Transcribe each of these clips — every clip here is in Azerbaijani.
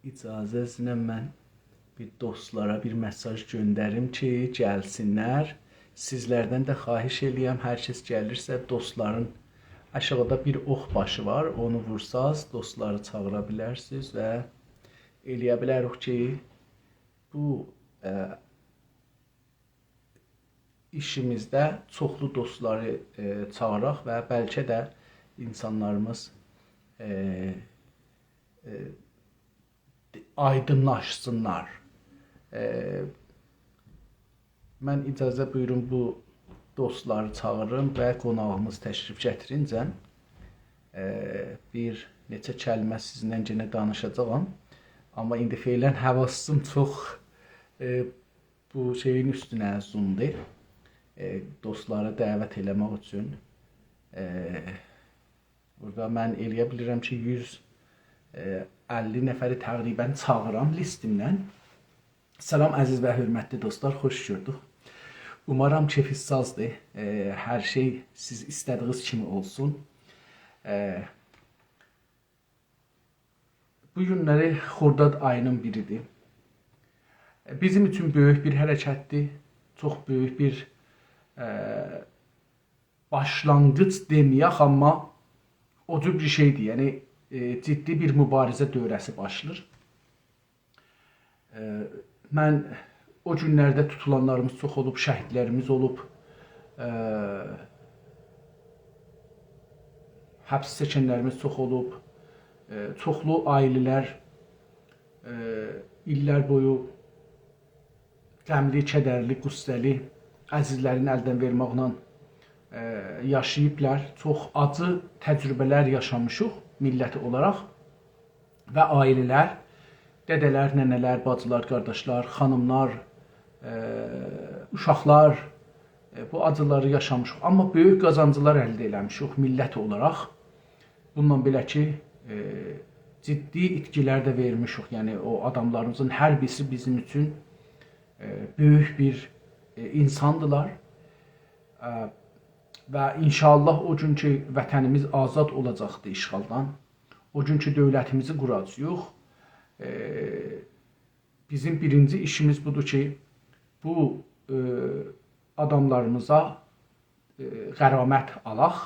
İcazənizlə mən bir dostlara bir mesaj göndərim ki, gəlsinlər. Sizlərdən də xahiş eləyəm, hər kəs gəlirsə dostların aşağıda bir ox başı var, onu vursaz dostları çağıra bilərsiniz və eləyə bilərik ki, bu işimizdə çoxlu dostları çağıraq və bəlkə də insanlarımız aydınlaşsınlar. Mən icazə buyurun bu dostları çağırım və qonağımız təşrif gətirincə bir neçə kəlmə sizinlə yenə danışacağam. Amma indi feylən həvasım çox bu şeyin üstünə zoomdur. Dostları dəvət eləmək üçün. Burada mən eləyə bilirəm ki 150 nəfəri təqribən çağıram listimdən. Salam əziz və hörmətli dostlar, xoş gördük. Umarım keyfiniz sazdır. Hər şey siz istədiyiniz kimi olsun. Bu günləri Xordad ayının biridir. Bizim üçün böyük bir hərəkətdir. Çox böyük bir başlanğıc deməyək, amma o cür bir şeydir. Yəni ciddi bir mübarizə dövrəsi başlayır. Mən o günlərdə tutulanlarımız çox olub, şəhidlərimiz olub, həbs çəkənlərimiz çox olub, çoxlu ailələr illər boyu qəmli, kədərli, qüssəli əzizlərin əldən verməklə yaşayıblar. Çox acı təcrübələr yaşamışıq milləti olaraq və ailələr, dədələr, nənələr, bacılar, qardaşlar, xanımlar, uşaqlar bu acıları yaşamışıq. Amma böyük qazancılar əldə eləmişik millət olaraq. Bundan belə ki, ciddi itkilər də vermişik. Yəni o adamlarımızın hər birisi bizim üçün böyük bir insandılar. Və inşallah o gün ki vətənimiz azad olacaqdı işğaldan, o gün ki dövlətimizi quracağıq, bizim birinci işimiz budur ki, bu adamlarımıza qəramət alaq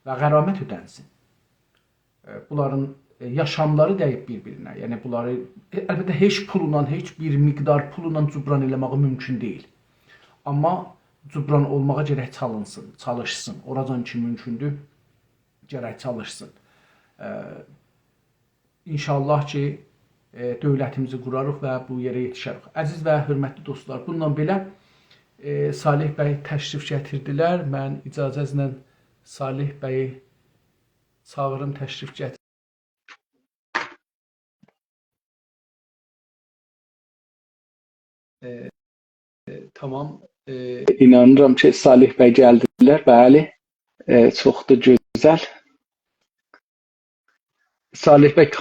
və qəramət ödənsin. Bunların yaşamları dəyib bir-birinə. Yəni bunları əlbəttə heç pulla, heç bir miqdar pulla cübran eləməyi mümkün deyil. Amma cübran olmağa gərək çalışsın. Oracan ki mümkündür, gərək çalışsın. İnşallah ki dövlətimizi qurarıq və bu yerə yetişərik. Əziz və hörmətli dostlar, bundan belə Salih bəy təşrif gətirdilər. Mən icazənizlə Salih bəyi çağırım, təşrif gətirir. Tamam. İnanıram ki Salih bəy gəldilər. Bəli. Çox da gözəl. Salih bəy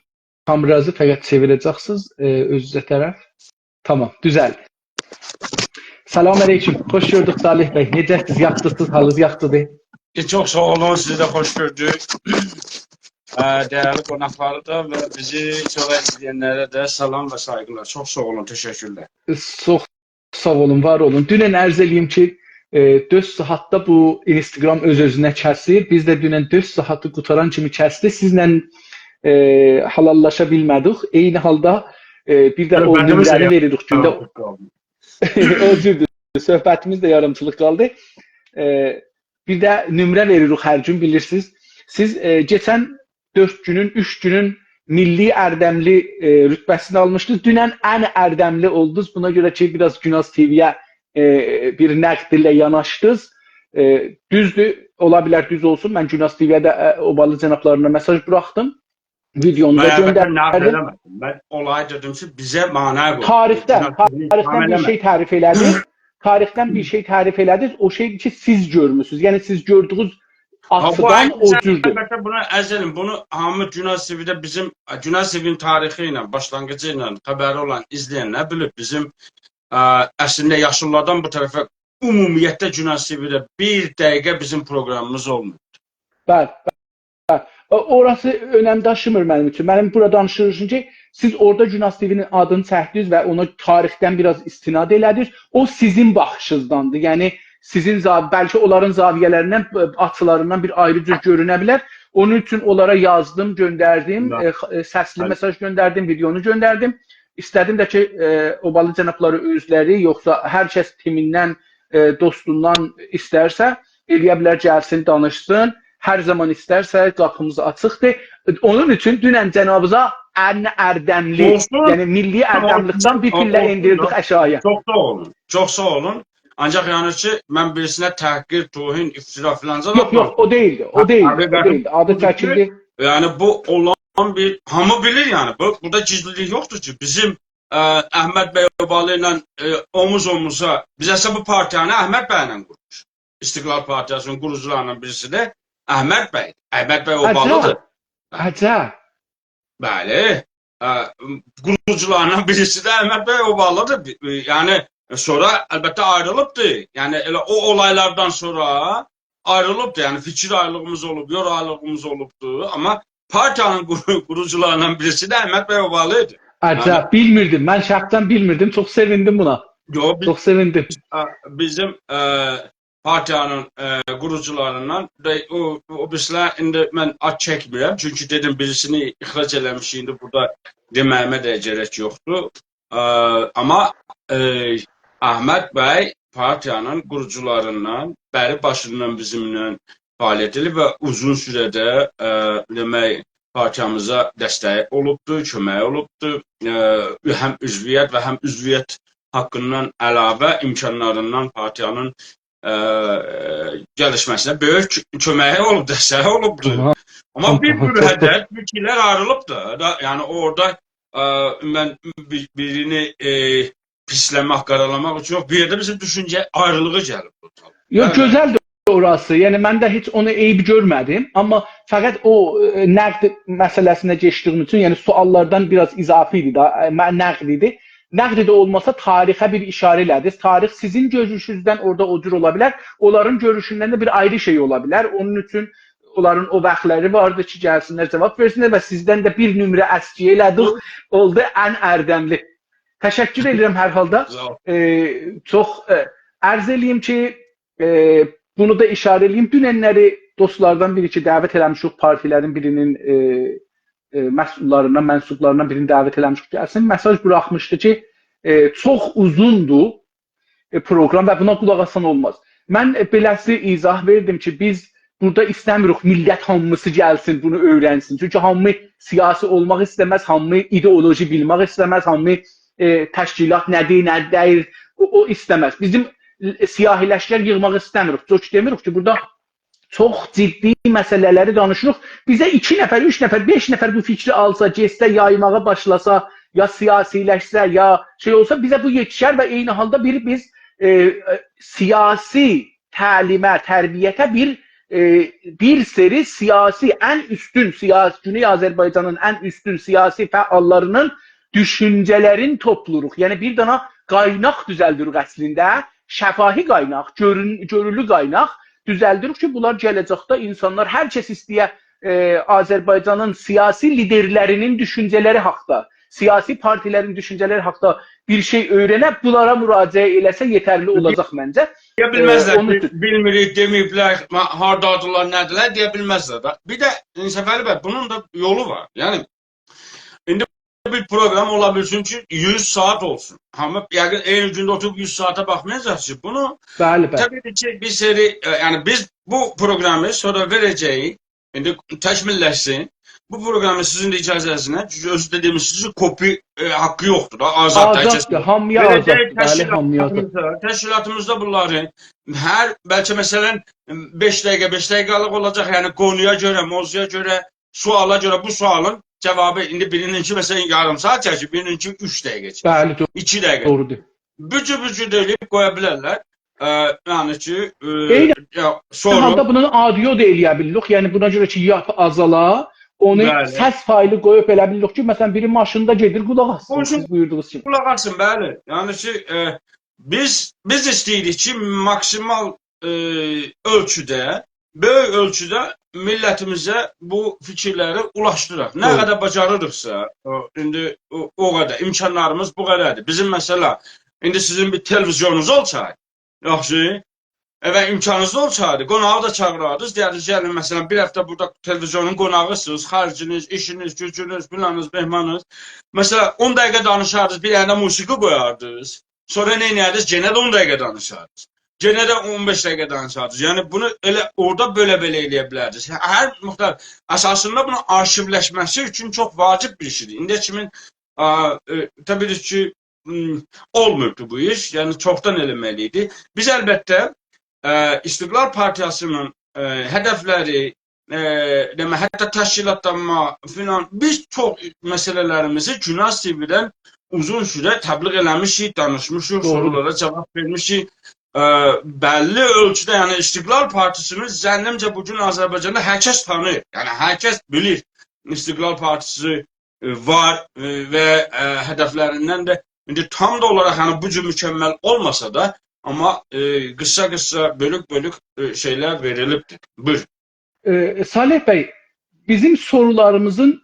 kameranızı fəqət çevirəcəksiniz özünüzə tərəf. Tamam, düzəl. Salam aleyküm. Xoş gördük Salih bəy. Necəsiniz? Yaxşısınız? Halınız yaxşıdır? Çok sağ olun. Sizi de hoş gördük. Değerli konakları da ve bizi çok izleyenlere de selam ve saygılar. Çok sağ olun. Teşekkürler. Çox sağ olun, var olun. Dünən ərz eləyim ki, 4 saatda bu Instagram öz-özünə kəsir. Biz də dünən 4 saatı qutaran kimi kəsdi. Sizlə halallaşa bilmədik. Eyni halda bir də o nömrəni veririk gündə. O cürdür. Söhbətimiz də yarımçılıq qaldı. Bir də nömrə veririk hər gün, bilirsiniz. Siz geçən 4 günün, 3 günün milli ərdəmli rütbəsini almışdınız. Dünən ən ərdəmli oldunuz. Buna görə ki, biraz Günaz TV-yə bir nəqd ilə yanaşdınız. Düzdür, ola bilər düz olsun. Mən Günaz TV-yə də obalı cənablarına mesaj buraxdım. Videonu da göndərdim. Ben olay dedim ki bize mana bu. Tarixdən bir şey tərif elədiniz. Tarixdən bir şey tərif elədiniz. O şey ki siz görmüsünüz. Yəni siz gördüyünüz atıdan o cürdür. Əlbəttə buna əzəlim. Bunu hamı Günaz TV-də bizim Günaz TV-nin tarixi ilə, başlanğıcı ilə xəbəri olan izləyənlər bilir. Bizim əslində yaşlılardan bu tərəfə ümumiyyətlə Günaz TV-də bir dəqiqə bizim proqramımız olmuyor. Bəli. Orası önəm daşımır mənim üçün. Mənim burada danışırım ki, siz orada Günas TV-nin adını çəkdiniz və ona tarixdən biraz istinad elədiniz. O sizin baxışınızdandır. Yəni sizin bəlkə onların zaviyələrindən, açılarından bir ayrı cür görünə bilər. Onun üçün onlara yazdım, göndərdim, səsli mesaj göndərdim, videonu göndərdim. İstədim də ki, Obalı cənabları özləri, yoxsa hər kəs timindən, dostundan istərsə, eləyə bilər, gəlsin, danışsın. Hər zaman istərsə qapımız açıqdır. Onun üçün dünən cənabıza ən ərdəmli, yəni milli ərdəmlikdən bir pillə indirdik aşağıya. Çox sağ olun. Çox sağ olun. Ancaq yəni ki, mən birisinə təhqir, tohin, iftira filanca da... Yox, o deyildi. O deyildi. Adı çəkildi. Yəni bu olan bir... Hamı bilir yəni. Burada gizlilik yoxdur ki, bizim Əhməd bəy Obalı ilə omuz-omuza, biz əsə bu partiyanı Əhməd bəylə qurmuş. İstiqlal Partiyasının qurucularından birisi də Əhməd bəy. Əhməd bəy Obalıdır. Əcəb. Bəli. Qurucularından birisi də Əhməd bəy Obalıdır. Yəni sonra əlbəttə ayrılıbdır. Yəni elə o olaylardan sonra ayrılıbdır. Yəni fikir ayrılığımız olub, yor ayrılığımız olubdur. Amma partiyanın qurucularından birisi də Əhməd bəy Obalıdır. Əcəb, bilmirdim. Mən şəxsən bilmirdim. Çox sevindim buna. Çox sevindim. Bizim partiyanın qurucularından o birisilər indi mən ad çəkmirəm. Çünki dedim birisini ixrac eləmiş, indi burada deməyimə də gərək yoxdur. Amma Əhməd bəy partiyanın qurucularından bəri başından bizimlə fəaliyyət edib və uzun sürədə demək partiyamıza dəstəyi olubdur, köməyi olubdur. Həm üzviyyət və həm üzviyyət haqqından əlavə imkanlarından partiyanın gəlişməsinə böyük köməyi olub, dəstəyi olubdur. Amma bir hədət, fikirlər ayrılıbdır. Yəni orada mən birini pisləmək, qaralamaq üçün yox, bir yerdə bizim düşüncə ayrılığı gəlib. Yox, gözəldir orası. Yəni mən də heç onu eyib görmədim. Amma fəqət o nəqd məsələsinə keçdiyim üçün, yəni suallardan biraz izafi idi, nəqd idi. Nəqd də olmasa tarixə bir işarə elədiniz. Tarix sizin görüşünüzdən orada o cür ola bilər. Onların görüşündən də bir ayrı şey ola bilər. Onun üçün onların o vaxtları vardı ki, gəlsinlər, cavab versinlər və sizdən də bir nömrə əskiyə elədik. Oldu ən ərdəmli. Təşəkkür edirəm hər halda. Çox ərz eləyim ki, bunu da işarə eləyim. Dünənləri dostlardan biri ki, dəvət eləmişik partilərin birinin məsullarından, mənsublarından birini dəvət eləmişik gəlsin. Mesaj buraxmışdı ki, çox uzundur proqram və buna qulaq asan olmaz. Mən beləsi izah verdim ki, biz burada istəmirik millət hamısı gəlsin, bunu öyrənsin. Çünki hamı siyasi olmaq istəməz, hamı ideoloji bilmək istəməz, hamı təşkilat nədir, nə deyir, o istəməz. Bizim siyahiləşlər yığmaq istəmirik. Çox demirik ki, burada çox ciddi məsələləri danışırıq. Bizə 2 nəfər, 3 nəfər, 5 nəfər bu fikri alsa, gestə yaymağa başlasa, ya siyasiləşsə, ya şey olsa, bizə bu yetişər və eyni halda biz siyasi təlimə, tərbiyyətə bir seri siyasi, ən üstün siyasi, Güney Azərbaycanın ən üstün siyasi fəallarının düşüncələrin topluruq. Yəni bir dana qaynaq düzəldirik əslində, şəfahi qaynaq, görülü qaynaq düzəldirik ki, bunlar gələcəkdə insanlar, hər kəs istəyə Azərbaycanın siyasi liderlərinin düşüncələri haqda, siyasi partilərin düşüncələri haqda bir şey öyrənib, bunlara müraciə eləsə yetərli olacaq məncə. Deyə bilməzlər, bilmirik, deməyiblər, hardadırlar, nədirlər, deyə bilməzlər. Bir də Səfəli bəy, bunun da yolu var. Yəni, indi bir proqram ola bilsin ki, 100 saat olsun. Hamı yəqin eyni gündə oturub 100 saata baxmayacaq ki, bunu təbii ki, bir seri, yəni biz bu proqramı sonra verəcəyik, indi təkmilləşsin. Bu proqramı sizin də icazəsinə, çünki özü də demişsiniz ki, kopi haqqı yoxdur da, azaddır, hamıya azaddır. Təşkilatımızda bunları hər, bəlkə məsələn 5 dəqiqəlıq olacaq, yəni qonuya görə, mövzuya görə, suala görə bu sualın cevabı indi birininki mesela yarım saat çəkir, birininki 3 dəqiqə çəkir. Bəli, 2 dəqiqə. Doğrudur. Bücü deyilib qoya bilərlər. Yəni ki, sonra halda bunun audio da eləyə bilirik. Yəni buna görə ki, yap azala, onu səs faylı qoyub elə bilirik ki, məsələn biri maşında gedir, qulaq assın. Siz buyurduğunuz kimi. Qulaq assın, bəli. Yəni ki, biz istəyirik ki, maksimal ölçüdə, böyük ölçüdə millətimizə bu fikirləri ulaşdıraq. Nə Doğru. qədər bacarırıqsa, indi o qədər imkanlarımız bu qədərdir. Bizim məsələ indi sizin bir televizyonunuz olsaydı, yaxşı, və imkanınız olsaydı, qonağı da çağırardınız, deyərdiniz, gəlin məsələn bir həftə burada televizyonun qonağısınız, xərciniz, işiniz, gücünüz, planınız, mehmanınız. Məsələn 10 dəqiqə danışardınız, bir yana musiqi qoyardınız. Sonra nə edərdiniz? Genə də 10 dəqiqə danışardınız. Genə də 15 dəqiqə danışardınız. Yəni bunu elə orada belə eləyə bilərdiniz. Hər müxtəlif əsasında bunun arşivləşməsi üçün çox vacib bir şeydir. İndi kimin təbii ki olmurdu bu iş. Yəni çoxdan eləməliydi. Biz əlbəttə İstiqlal Partiyasının hədəfləri, hətta təşkilatlanma filan, biz çox məsələlərimizi Günah TV-dən uzun süre təbliğ eləmişik, danışmışıq, sorulara cavab vermişik. Bəlli ölçüdə, yəni İstiqlal Partisini zənnimcə bugün Azərbaycanda hər kəs tanıyır. Yəni hər kəs bilir İstiqlal Partisi var və hədəflərindən də indi tam da olaraq yəni bu cür mükəmməl olmasa da amma qısa bölük şeylər verilibdir. Buyur. Salih bəy, bizim sorularımızın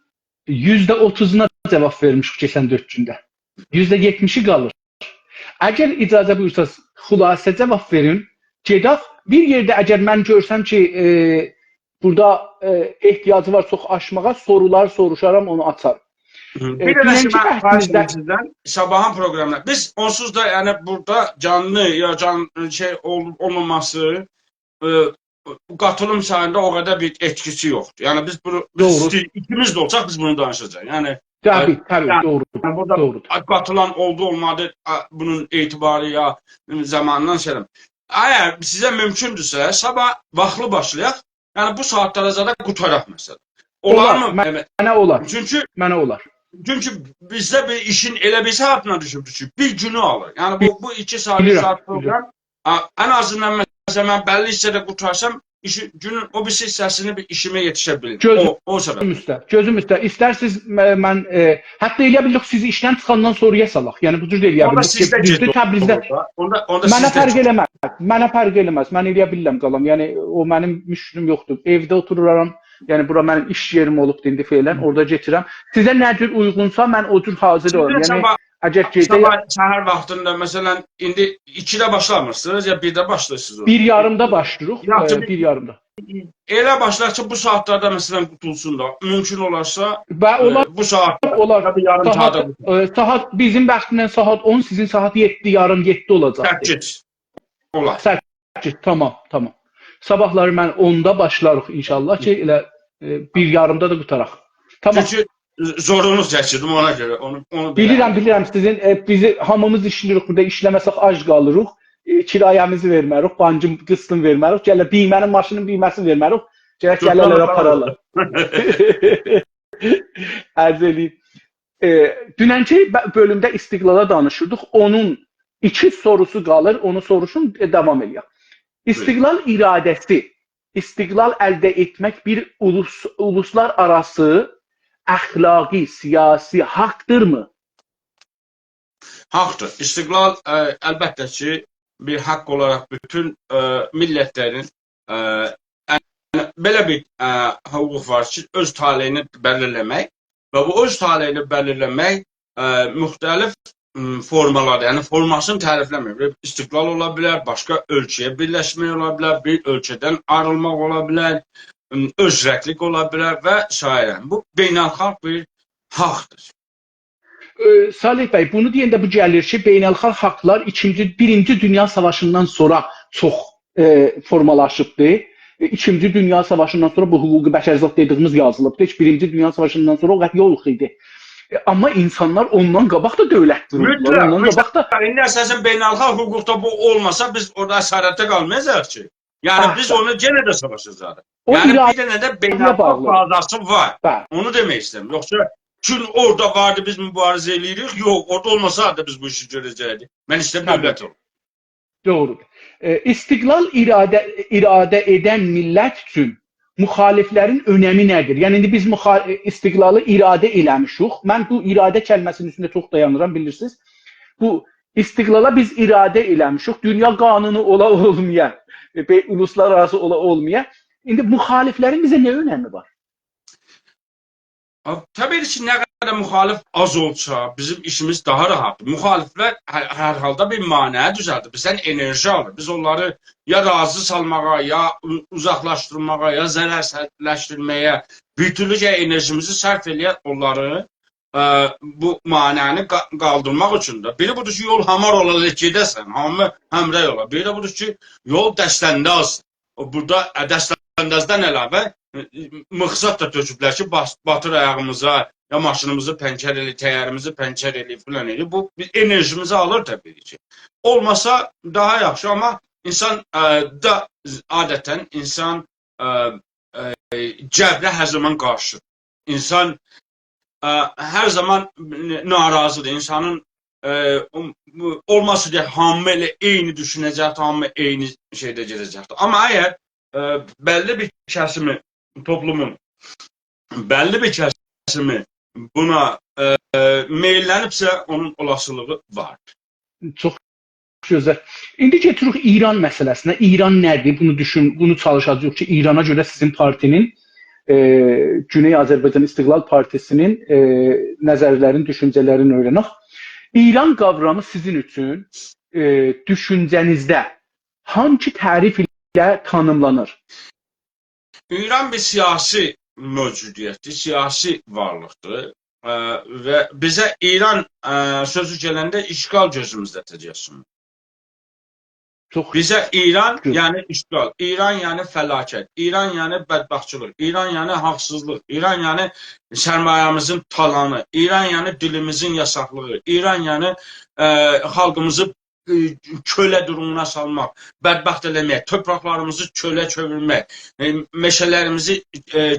%30'una cevap vermişik keçən 4 gündə. %70'i qalır. Əgər icazə buyursanız, xülasə cavab verin. Gedək bir yerdə əgər mən görsəm ki, burada ehtiyacı var çox aşmağa, sorular soruşaram, onu açarım. Bir də sizdən sabahın proqramına. Biz onsuz da yəni burada canlı ya şey olmaması qatılım sayında o qədər bir etkisi yoxdur. Yəni biz bunu ikimiz də olsaq biz bunu danışacağıq. Yəni Tabii, doğru. Yəni burada qatılan oldu olmadı bunun etibarı ya zamandan şeyəm. Əgər sizə mümkündürsə sabah vaxtlı başlayaq. Yəni bu saatlara zada qutaraq məsələn. Olar mı? Mənə olar. Mənə olar. Çünki bizdə bir işin elə bir saatına düşübdür ki, bir günü alır. Yəni bu 2 saat proqram ən azından məsələn mən bəlli hissədə qutarsam günün o bir hissəsini bir işimə yetişə bilirim. O səbəb. Gözüm üstə. İstərsiniz mən hətta eləyə bilirik sizi işdən çıxandan sonraya salaq. Yəni bu cür də eləyə bilirik. Təbrizdə mənə fərq eləməz. Mənə fərq eləməz. Mən eləyə bilirəm qalam. Yəni o mənim müşkülüm yoxdur. Evdə otururam. Yəni bura mənim iş yerim olub indi feylən. Orada getirəm. Sizə nə cür uyğunsa mən o cür hazır olaram. Yəni əgər gecə səhər vaxtında məsələn indi 2-də başlamırsınız ya 1-də başlayırsınız. 1:30-da başlayırıq. 1:30-da. Elə başlar ki bu saatlarda məsələn qutulsun da mümkün olarsa bu saatda olar. Yarım saata saat bizim vaxtından saat 10, sizin saat 7:30-7 olacaq. 8 olar. 8 tamam. Sabahları mən 10'da başlarıq inşallah ki elə 1:30-da da qutaraq. Tamam. Çünki zorunuz çəkirdim ona görə. Onu bilirəm sizin bizi hamımız işləyirik burada, işləməsək ac qalırıq. Kirayəmizi vermərik, bankın qıstını vermərik. Gələ biymənin maşının biyməsini vermərik. Gəlirlər paralar. Ərz eləyim. Dünənki bölümdə İstiqlala danışırdıq. Onun 2 sorusu qalır. Onu soruşun, davam eləyək. İstiqlal iradəsi, istiqlal əldə etmək bir uluslar arası əxlaqi, siyasi haqdırmı? Haqdır. İstiqlal əlbəttə ki bir haqq olaraq bütün millətlərin belə bir hüquq var ki, öz taleyini bəlirləmək və bu öz taleyini bəlirləmək müxtəlif formalarda, yəni formasını tərifləmir. İstiqlal ola bilər, başqa ölkəyə birləşmək ola bilər, bir ölkədən ayrılmaq ola bilər, özrəklik ola bilər və s. Bu beynəlxalq bir haqdır. Salih bəy, bunu deyəndə bu gəlir ki, beynəlxalq haqlar 1-ci Dünya Savaşından sonra çox formalaşıbdır. 2-ci Dünya Savaşından sonra bu hüquqi bəşəriyyət dediyimiz yazılıbdır. 1-ci Dünya Savaşından sonra o qədər yox idi. Amma insanlar ondan qabaq da dövlət qururdular. Ondan qabaq da indi əsasən beynəlxalq hüquqda bu olmasa biz orada əsarətdə qalmayacağıq ki. Yəni biz onu yenə də savaşacağıq. Yəni bir dənə də beynəlxalq bazası var. Onu demək istəyirəm. Yoxsa çünki orada vardı biz mübarizə eləyirik. Yox, orada olmasa da biz bu işi görəcəkdik. Mən istəyirəm dövlət olum. Doğrudur. İstiqlal iradə edən millət üçün müxaliflərin önəmi nədir? Yəni indi biz istiqlalı iradə eləmişik. Mən bu iradə kəlməsinin üstündə çox dayanıram, bilirsiniz. Bu istiqlala biz iradə eləmişik. Dünya qanunu ola olmaya, uluslararası ola olmaya. İndi müxaliflərin bizə nə önəmi var? Təbii ki, nə qədər müxalif az olsa, bizim işimiz daha rahatdır. Müxaliflər hər halda bir maneə düzəldir. Bizdən enerji alır. Biz onları ya razı salmağa, ya uzaqlaşdırmağa, ya zərərləşdirməyə, bütünlüklə enerjimizi sərf eləyək onları bu maneəni qaldırmaq üçün də. Biri budur ki, yol hamar olaraq gedəsən, hamı həmrəy olar. Biri də budur ki, yol dəstəndaz. Burada dəstəndazdan əlavə mıxsat da töküblər ki, batır ayağımıza, ya maşınımızı pəncər eləyir, təyyarımızı pəncər eləyir, filan eləyir. Bu enerjimizi alır təbii ki. Olmasa daha yaxşı, amma insan da adətən insan cəbrə hər zaman qarşı. İnsan hər zaman narazıdır. İnsanın olması deyək, hamı elə eyni düşünəcəkdir, hamı eyni şeydə gedəcəkdir. Amma əgər bəlli bir kəsimi, toplumun bəlli bir kəsimi buna meyllənibsə, onun olasılığı var. Çox gözəl. İndi getiririk İran məsələsinə. İran nədir? Bunu çalışacağıq ki, İrana görə sizin partinin Güney Azərbaycan İstiqlal Partisinin nəzərlərini, düşüncələrini öyrənək. İran qavramı sizin üçün düşüncənizdə hangi tərif ilə tanımlanır? İran bir siyasi mövcudiyyətdir, siyasi varlıqdır və bizə İran sözü gələndə işğal gözümüzdə təcəssüm. Bizə İran yəni işğal, İran yəni fəlakət, İran yəni bədbəxtçılıq, İran yəni haqsızlıq, İran yəni sərmayəmizin talanı, İran yəni dilimizin yasaqlığı, İran yəni xalqımızı kölə durumuna salmaq, bədbəxt eləmək, torpaqlarımızı kölə çevirmək, meşələrimizi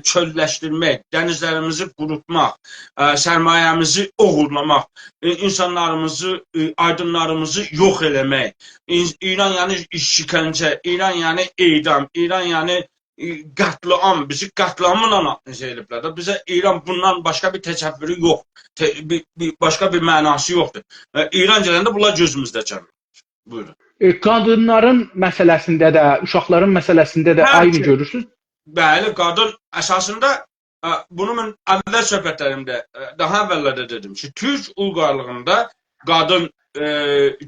çölləşdirmək, dənizlərimizi qurutmaq, sərmayəmizi oğurlamaq, insanlarımızı, aydınlarımızı yox eləmək, İran yəni işgəncə, İran yəni edam, İran yəni qətliam, bizi qətliamla eləyiblər də. Bizə İran bundan başqa bir təcəbbürü yox, başqa bir mənası yoxdur. İran gələndə bunlar gözümüzdə çəmir. Buyurun. Qadınların məsələsində də, uşaqların məsələsində də aynı görürsünüz? Bəli, qadın əsasında bunu mən əvvəl söhbətlərimdə, daha əvvəllərdə dedim ki, Türk uyğarlığında qadın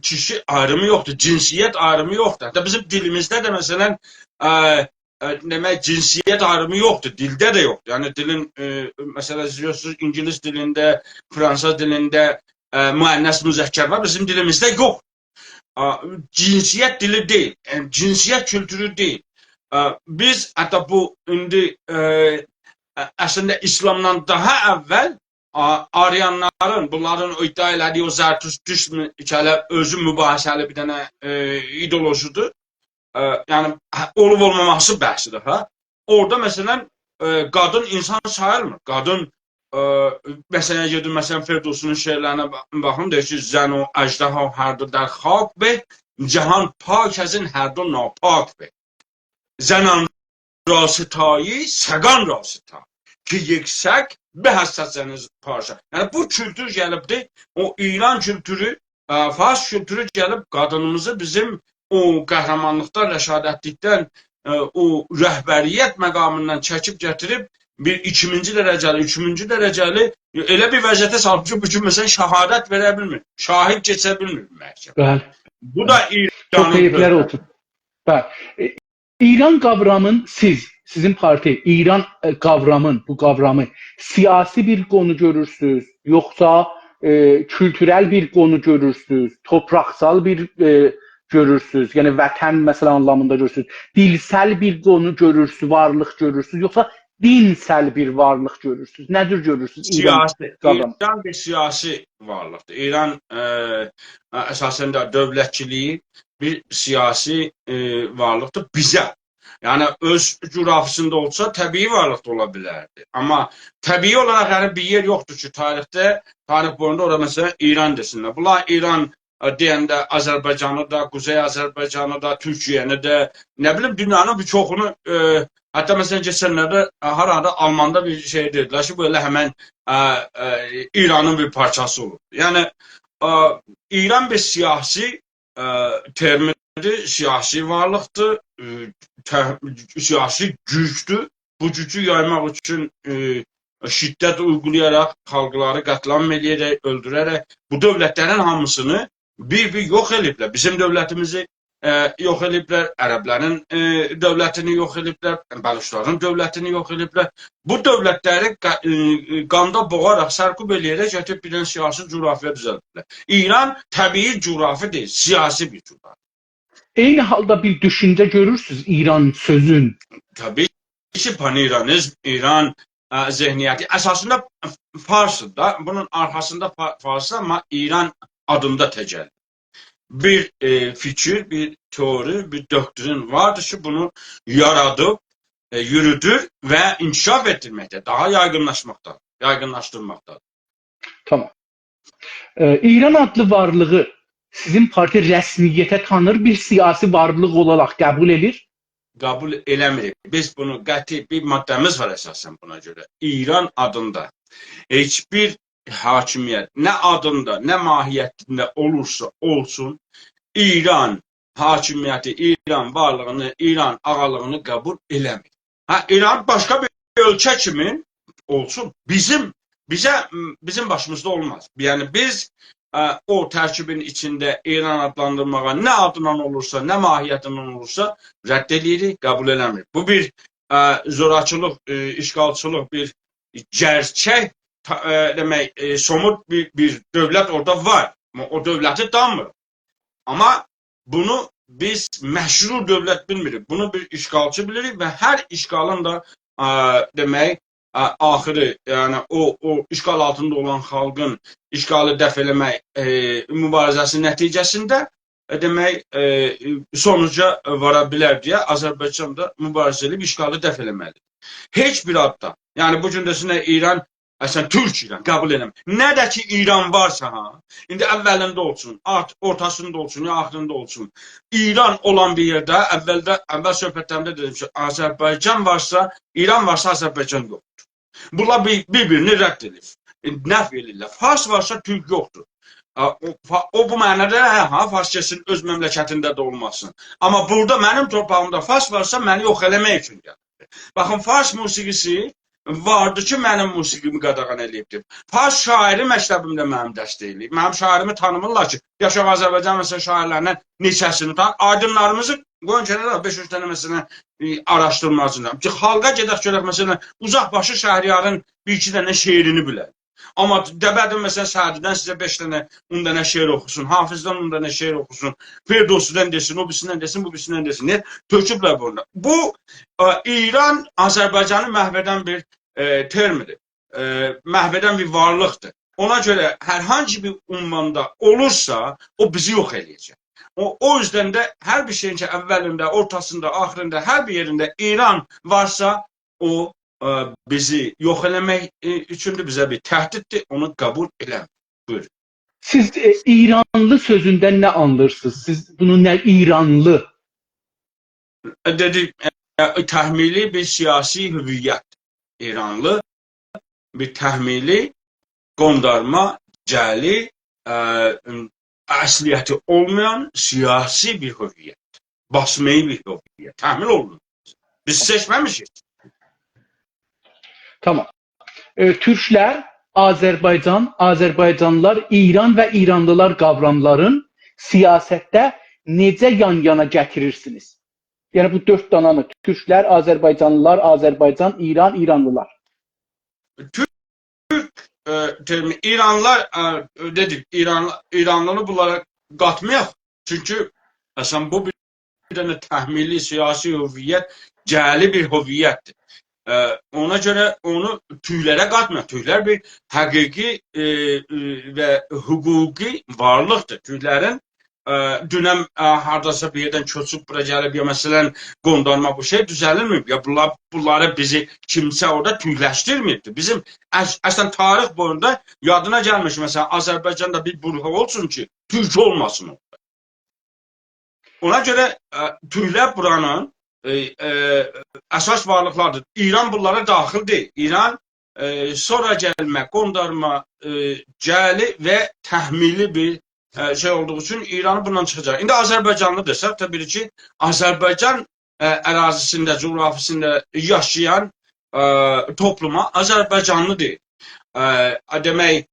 kişi ayrımı yoxdur, cinsiyyət ayrımı yoxdur. Hətta bizim dilimizdə də məsələn demək cinsiyyət ayrımı yoxdur, dildə də yoxdur. Yəni dilin məsələn biliyorsunuz İngilis dilində, Fransız dilində müənnəs müzəkkər var, bizim dilimizdə yox. Cinsiyyət dili deyil, yəni cinsiyyət kültürü deyil. Biz hətta bu indi əslində İslamdan daha əvvəl Aryanların, bunların iddia elədiyi o Zərtüştizm özü mübahisəli bir dənə ideolojidir. Yəni olub-olmaması bəhsidir. Orada məsələn qadın insan sayılmır. Qadın məsələn gedir, məsələn Ferdowsunun şeirlərinə baxın, deyir ki, zən o əjdaha hər də در خاک به جهان پاک از این هر دو ناپاک به زنان را ستایی سگان را ستا ki yüksek bir hassasınız parça. Yani bu kültür gelipdi, o İran kültürü, Fars kültürü gelip kadınımızı bizim o qəhrəmanlıqdan, rəşadətlikdən, o rəhbəriyyət məqamından çəkib gətirib bir ikinci dərəcəli, üçüncü dərəcəli elə bir vəziyyətə salıb ki, bu gün məsələn şəhadət verə bilmir, şahid keçə bilmir məhkəmə. Bəli. Bu da İranın... Çox keyiflər olsun. Bəli. İran qavramın sizin parti, İran qavramın, bu qavramı siyasi bir konu görürsünüz, yoxsa kültürel bir konu görürsünüz, topraqsal bir görürsünüz, yəni vətən məsələ anlamında görürsünüz, dilsel bir konu görürsünüz, varlıq görürsünüz, yoxsa dinsel bir varlıq görürsünüz? Nədir görürsünüz? İran bir siyasi varlıqdır. İran əsasən də dövlətçiliyi bir siyasi varlıqdır bizə. Yəni öz coğrafisində olsa təbii varlıq da ola bilərdi. Amma təbii olaraq yəni bir yer yoxdur ki, tarixdə, tarix boyunda orada məsələn İran desinlər. Bunlar İran deyəndə Azərbaycanı da, Quzey Azərbaycanı da, Türkiyəni də, nə bilim dünyanın bir çoxunu, hətta məsələn keçənlərdə harada Almanda bir şey dedilər ki, bu elə həmən İranın bir parçası olur. Yəni İran bir siyasi termin siyasi varlıqdır, siyasi gücdür. Bu gücü yaymaq üçün şiddət uygulayaraq, xalqları qətlam edərək, öldürərək bu dövlətlərin hamısını bir-bir yox ediblər. Bizim dövlətimizi yox ediblər, ərəblərin dövlətini yox ediblər, Bəluşların dövlətini yox ediblər. Bu dövlətləri qanda boğaraq, sərkub eləyərək gətirib bir dənə siyasi coğrafiya düzəldiblər. İran təbii coğrafi deyil, siyasi bir coğrafi. Eyni halda bir düşüncə görürsünüz İran sözün. Tabii ki pan-İranizm, İran zihniyyəti əsasında Farsdır da, bunun arxasında Farsdır, amma İran adında təcəlli. Bir fikir, bir teori, bir doktrin vardır ki, bunu yaradıb, yürüdür və inkişaf etdirməkdə, daha yaygınlaşdırmaqdadır. Tamam. İran adlı varlığı sizin parti rəsmiyyətə tanır bir siyasi varlıq olaraq qəbul edir? Qəbul eləmirik. Biz bunu qəti bir maddəmiz var əsasən buna görə. İran adında heç bir hakimiyyət nə adında, nə mahiyyətində olursa olsun, İran hakimiyyəti, İran varlığını, İran ağalığını qəbul eləmir. İran başqa bir ölkə kimi olsun. Bizim başımızda olmaz. Yəni biz o tərkibin içində İran adlandırmağa nə adından olursa, nə mahiyyətindən olursa rədd edirik, qəbul eləmir. Bu bir zorakılıq, işğalçılıq, bir gerçək demək, somut bir dövlət orada var. O dövləti danmır. Amma bunu biz məşru dövlət bilmirik. Bunu bir işğalçı bilirik və hər işğalın da demək, axırı, yəni o işğal altında olan xalqın işğalı dəf eləmək mübarizəsi nəticəsində demək sonuca vara bilər deyə Azərbaycan da mübarizə edib işğalı dəf eləməlidir. Heç bir adda, yəni bu gün desinə İran, əslən Türk İran qəbul eləmir. Nə də ki İran varsa, indi əvvəlində olsun, ortasında olsun, ya axırında olsun. İran olan bir yerdə əvvəl söhbətlərimdə dedim ki, Azərbaycan varsa, İran varsa Azərbaycan yoxdur. Bunlar bir-birini rədd edir, nəf edirlər. Fars varsa Türk yoxdur. O bu mənada Fars kesin öz məmləkətində də olmasın. Amma burada mənim torpağımda Fars varsa məni yox eləmək üçün gəlir. Baxın, Fars musiqisi vardı ki, mənim musiqimi qadağan eləyibdir. Fars şairi məktəbimdə mənim dəstəkləyib. Mənim şairimi tanımırlar ki, Yaşaq Azərbaycan məsələn şairlərindən neçəsini tanır. Aydınlarımızı qoyun kənara 5-3 dənə məsələn araşdırmacılar. Ki, xalqa gedək görək məsələn Uzaqbaşı Şəhriyarın 1-2 dənə şeirini bilək. Amma Dəbədir məsələn Sədidən sizə 5 dənə 10 dənə şeir oxusun, Hafizdən 10 dənə şeir oxusun, Ferdowsidən desin, o birisindən desin, bu birisindən desin. Töküblər burada. Bu İran Azərbaycanı məhv edən bir termidir. Məhv edən bir varlıqdır. Ona görə hər hangi bir ünvanda olursa o bizi yox eləyəcək. O yüzden də hər bir şeyin ki əvvəlində, ortasında, axırında, hər bir yerində İran varsa o bizi yox eləmək üçündür, bizə bir təhdiddir, onu qəbul eləmir. Buyurun. Siz İranlı sözündən nə anlırsınız? Siz bunu nə İranlı? Dedik, təhmili bir siyasi hüviyyət. İranlı bir təhmili, qondarma, cəli, əsliyəti olmayan siyasi bir hüviyyət. Basmayı bir hüviyyət. Təhmil olunur. Biz seçməmişik. Tamam. Türklər, Azərbaycan, Azərbaycanlılar, İran və İranlılar qavramların siyasətdə necə yan-yana gətirirsiniz? Yəni bu 4 dananı, Türklər, Azərbaycanlılar, Azərbaycan, İran, İranlılar. Türk terimi, İranlılar dedik, İranlını bunlara qatmayaq. Çünki əslən bu bir dənə təhmili siyasi hüviyyət, cəli bir hüviyyətdir. Ona görə onu tüylərə qatmayaq. Tüylər bir həqiqi və hüquqi varlıqdır. Tüylərin dünəm hardasa bir yerdən köçüb bura gəlib, ya məsələn qondarma bu şey düzəlilməyib. Ya bunları bizi kimsə orada tüyləşdirməyibdir. Bizim əslən tarix boyunda yadına gəlmiş, məsələn Azərbaycanda bir burğa olsun ki, türk olmasın orada. Ona görə tüylər buranın əsas varlıqlardır. İran bunlara daxil deyil. İran sonra gəlmə, qondarma, cəli və təhmili bir şey olduğu için İran'ı bundan çıkacak. İndi Azərbaycanlı desək, tabii ki Azərbaycan ərazisində, coğrafisində yaşayan topluma Azərbaycanlı deyil. Demək,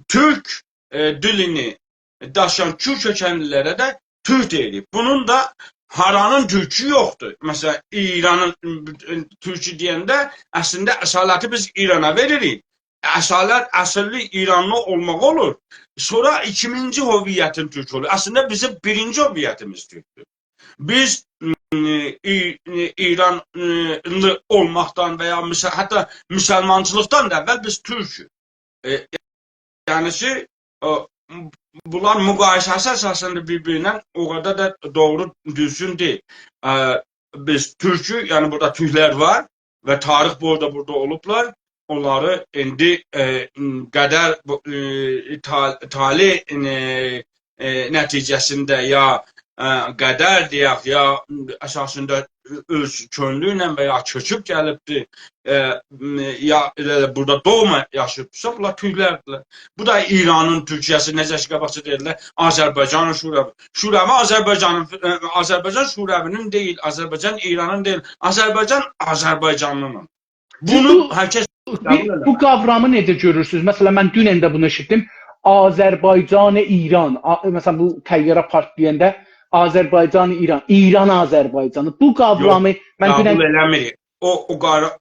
Türk dilini daşıyan Kürt kökənlilərə də Türk deyilir. Bunun da haranın Türkü yoxdur. Məsələn, İranın Türkü deyəndə əslində əsaləti biz İrana veririk. Əsalət, əsilli İranlı olmaq olur. Sonra ikinci hüviyyətin Türk olur. Aslında bizim birinci hüviyyətimiz Türkdür. Biz İranlı olmaqdan veya hatta Müslümançılıktan da evvel biz Türk'ü. Yani bunlar müqayisəsi əsasında birbirindən o qədər də doğru düzgün deyil. Biz Türk'ü, yani burada Türkler var ve tarih boyda burada olublar. Onları indi qədər talih nəticəsində ya qədər deyək, ya əsasında öz könlüylə və ya köçüb gəlibdir, ya burada doğma yaşayıbsa, bunlar Türklərdirlər. Bu da İranın Türkiyəsi, necə ki qabaqca deyirlər, Azərbaycanın Şurəvi. Şurəvi Azərbaycan Şurəvinin deyil, Azərbaycan İranın deyil, Azərbaycan Azərbaycanlının. Bunu hər kəs bu kavramı necə görürsünüz? Mesela mən dünən də bunu eşitdim. Azərbaycan İran. Mesela bu təyyarə partlayanda Azərbaycan İran, İran Azərbaycanı. Bu kavramı mən dünən qəbul eləmirik. O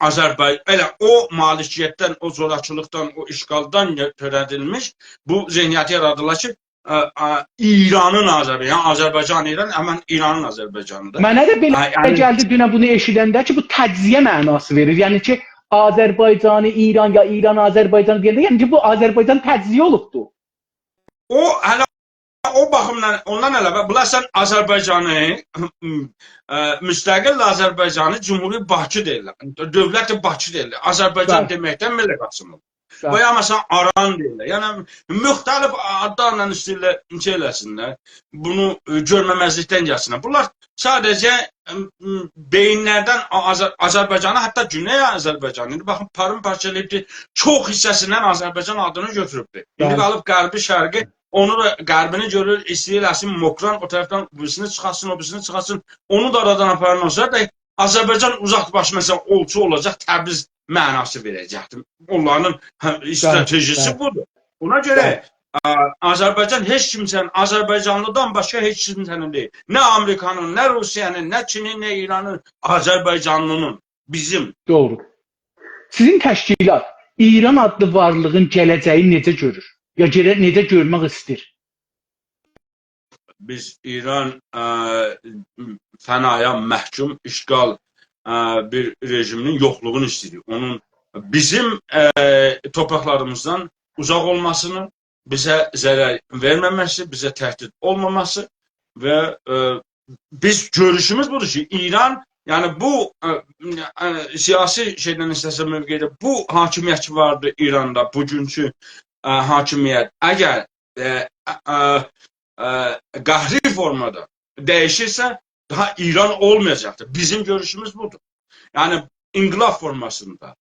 Azərbaycan, elə o malikiyyətdən, o zorakılıqdan, o işğaldan törədilmiş bu zehniyyəti yaradırlar ki, İranın Azərbaycan, Azərbaycan İran, həmən İranın Azərbaycanıdır. Mənə də belə gəldi dünən bunu eşidəndə ki, bu təcziyə mənası verir. Yəni ki, Azərbaycanı İran ya İran Azərbaycanı deyəndə, yəni ki, bu Azərbaycan təcziyə olubdur. O hələ o baxımdan ondan əlavə bunlar sən Azərbaycanı müstəqil Azərbaycanı Cumhuri Bakı deyirlər. Dövlət-i Bakı deyirlər. Azərbaycan deməkdən belə qaçınır. Və ya məsələn Aran deyirlər. Yəni müxtəlif adlarla istəyirlər eləsinlər. Bunu görməməzlikdən gəlsinlər. Bunlar sadəcə beyinlərdən Azərbaycanı, hətta Güney Azərbaycanı, baxın parçalayıbdır. Çox hissəsindən Azərbaycan adını götürübdür. İndi qalıb qərbi, şərqi, onu da qərbini görür, istəyirləsin Mokran o tərəfdən birisini çıxasın, o birisini çıxasın. Onu da aradan aparan olsa da Azərbaycan uzaqbaşı məsələn olçu olacaq, Təbriz mənası verəcəkdir. Onların stratejisi budur. Ona görə Azərbaycan heç kimsən, Azərbaycanlıdan başqa heç kimsənin deyil. Nə Amerikanın, nə Rusiyanın, nə Çinin, nə İranın, Azərbaycanlının, bizim. Doğru. Sizin təşkilat İran adlı varlığın gələcəyi necə görür? Ya necə görmək istəyir? Biz İran fənaya məhkum, işğal bir rejiminin yoxluğunu istəyirik. Onun bizim torpaqlarımızdan uzaq olmasını, bizə zərər verməməsi, bizə təhdid olmaması və biz görüşümüz budur ki, İran, yəni bu siyasi şeydən istəsə mövqedə bu hakimiyyət vardı İranda, bugünkü hakimiyyət əgər qəhri formada dəyişirsə, daha İran olmayacaqdır. Bizim görüşümüz budur. Yəni inqilab formasında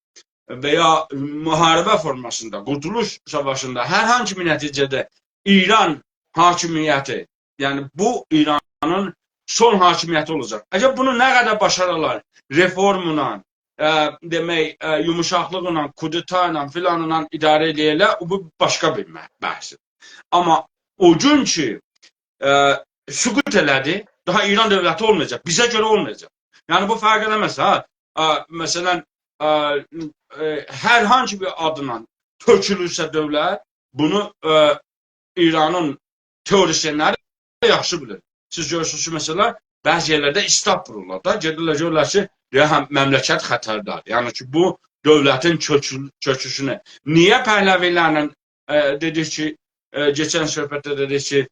və ya müharibə formasında, Qurtuluş Savaşında hər hansı bir nəticədə İran hakimiyyəti, yəni bu İranın son hakimiyyəti olacaq. Əgər bunu nə qədər başarırlar, reformla, demək, yumuşaqlıqla, kudetayla, filanla idarə edəyərlər, bu başqa bir bəhsdir. Amma o gün ki, süqut elədi, daha İran dövləti olmayacaq, bizə görə olmayacaq. Yəni bu fərq eləməz, məsələn, hər hansı bir adla tökülürsə dövlət, bunu İranın teorisyenləri yaxşı bilir. Siz görürsünüz ki, məsələn, bəzi yerlərdə istab vururlar da, görürlər ki, məmləkət xətərdadır. Yəni ki, bu dövlətin çöküşünü. Niyə Pəhləvilərlə dedik ki, geçən söhbətdə dedik ki,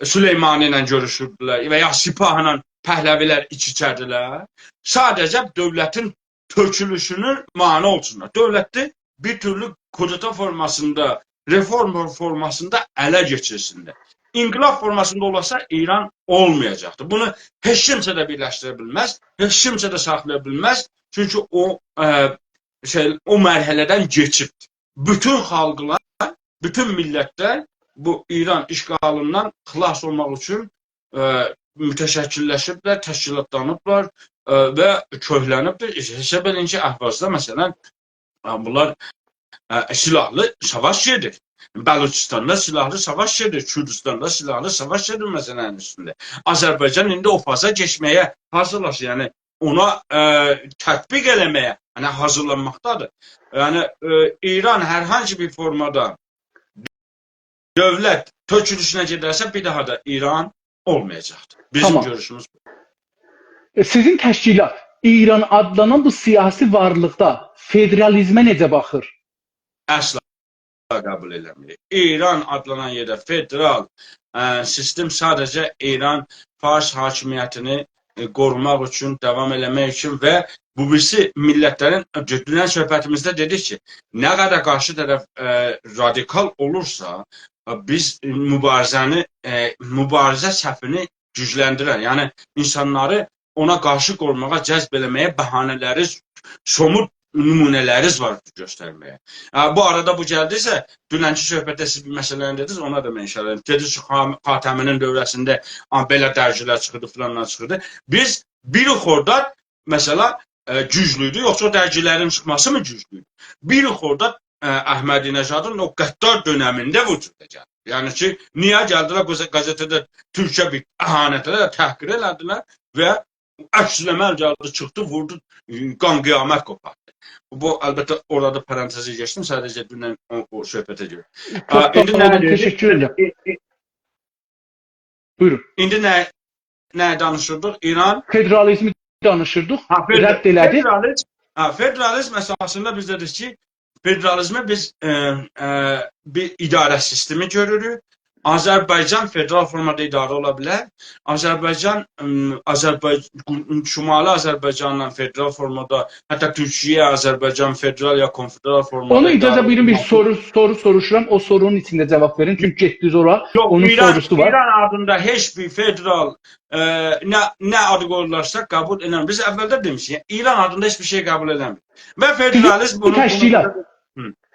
Süleymani ilə görüşürdülər və ya Sipahla Pəhləvilər iç-içərdilər. Sadəcə dövlətin tökülüşünün mane olsunlar. Dövlətdə bir türlü kudeta formasında, reform formasında ələ geçirsinlər. İnqilab formasında olsa İran olmayacaqdır. Bunu heç kimsə də birləşdirə bilməz, heç kimsə də saxlaya bilməz. Çünki o mərhələdən geçibdir. Bütün xalqlar, bütün millətlər bu İran işğalından xilas olmaq üçün mütəşəkkilləşiblər, təşkilatlanıblar və köklənibdir. Hesab edin ki, Əhvazda məsələn bunlar silahlı savaş gedir. Bəluçistan'da silahlı savaş gedir. Kürdistan'da silahlı savaş gedir məsələnin üstündə. Azərbaycan indi o faza geçməyə hazırlaşır. Yəni ona tətbiq eləməyə hazırlanmaqdadır. Yəni İran hər hansı bir formada dövlət tökülüşünə gedərsə bir daha da İran olmayacaqdır. Bizim Tamam. görüşümüz bu. Sizin təşkilat İran adlanan bu siyasi varlıqda federalizmə necə baxır? Əsla qəbul eləmir. İran adlanan yerdə federal sistem sadəcə İran Fars hakimiyyətini qorumaq üçün, davam eləmək üçün və bu birisi millətlərin dünən söhbətimizdə dedik ki, nə qədər qarşı tərəf radikal olursa, biz mübarizə səfini gücləndirər. Yəni insanları ona qarşı qorumağa cəzb eləməyə bəhanələri, somut nümunələriniz var göstərməyə. Bu arada bu gəldisə, dünənki söhbətdə siz bir məsələni dediniz, ona da mən işarə edim. Dediniz ki, Xatəminin dövrəsində belə dərgilər çıxırdı, filanlar çıxırdı. Biz bir xorda məsələ güclüydü, yoxsa o dərgilərin çıxması mı güclüydü? Bir xorda Əhmədinəşadın o qəddar dönəmində vücuda gəldi. Yəni ki, niyə gəldilər qəzetədə Türkiyə bir əhanətlə təhqir elədilər və əksləməl gəldi, çıxdı, vurdu, qan qiyamət qopardı. Bu, əlbəttə, orada parantezi geçdim, sadəcə dünən o söhbətə görə. Teşekkür ederim. Buyurun. İndi nə danışırdıq? İran federalizmi danışırdıq, rədd elədi. Federalizm əsasında biz dedik ki, federalizmi biz bir idarə sistemi görürük. Azərbaycan federal formada idarə ola bilər. Şimali Azərbaycanla federal formada, hətta Türkiyə, Azərbaycan federal ya konfederal formada. Onu icazə buyurun bir soru soruşuram. O sorunun içində cavab verin. Çünki getdiniz ora. Onun sorusu var. İran adında heç bir federal nə adı qoyurlarsa qəbul edilmir. Biz əvvəldə demişik, İran adında heç bir şey qəbul edilmir. Və federalizm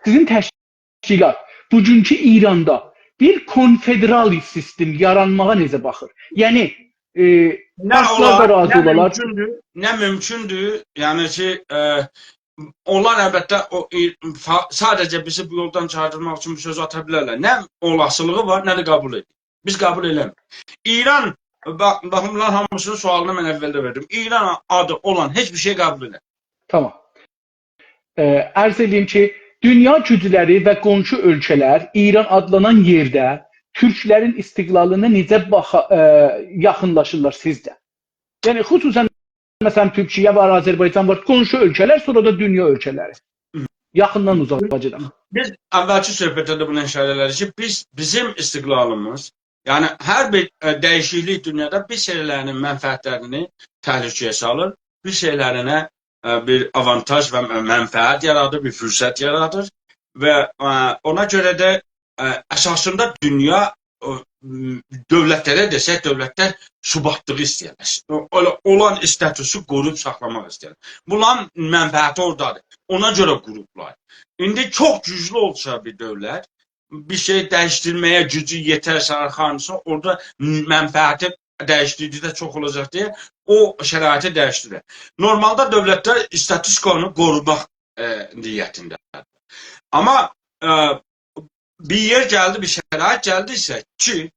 Sizin təşkilat bugünkü İranda bir konfederal sistem yaranmağa necə baxır? Yəni nə mümkündür, yəni ki, onlar əlbəttə sadəcə bizi bu yoldan çağırdırmaq üçün bir söz ata bilərlər. Nə olasılığı var, nə də qəbul edir. Biz qəbul eləmirik. İran, baxımlar hamısının sualını mən əvvəldə verdim. İran adı olan heç bir şey qəbul edir. Tamam. Ərz edeyim ki, dünya gücləri və qonşu ölkələr İran adlanan yerdə Türklərin istiqlalına necə yaxınlaşırlar sizdə? Yəni, xüsusən məsələn Türkiyə var, Azərbaycan var, qonşu ölkələr, sonra da dünya ölkələri. Yaxından uzaqacaq. Biz əvvəlki söhbətdə bunu işarə elədik ki, bizim istiqlalımız, yəni hər bir dəyişiklik dünyada bir şeylərin mənfəətlərini təhlükəyə salır, bir şeylərinə bir avantaj və mənfəət yaradır, bir fürsət yaradır və ona görə də əsasında dünya dövlətlərə desək, dövlətlər subatlığı istəyirlər. Olan statüsü qoruyub saxlamaq istəyirlər. Bunların mənfəəti oradadır. Ona görə qurublar. İndi çox güclü olsa bir dövlət, bir şey dəyişdirməyə gücü yetərsə, arxanırsa, orada mənfəəti dəyişdirdiyi də çox olacaq deyə o şəraiti dəyişdirir. Normalda dövlətlər status quo-nu qorumaq niyyətindədir. Amma bir yer gəldi, bir şərait gəldisə ki,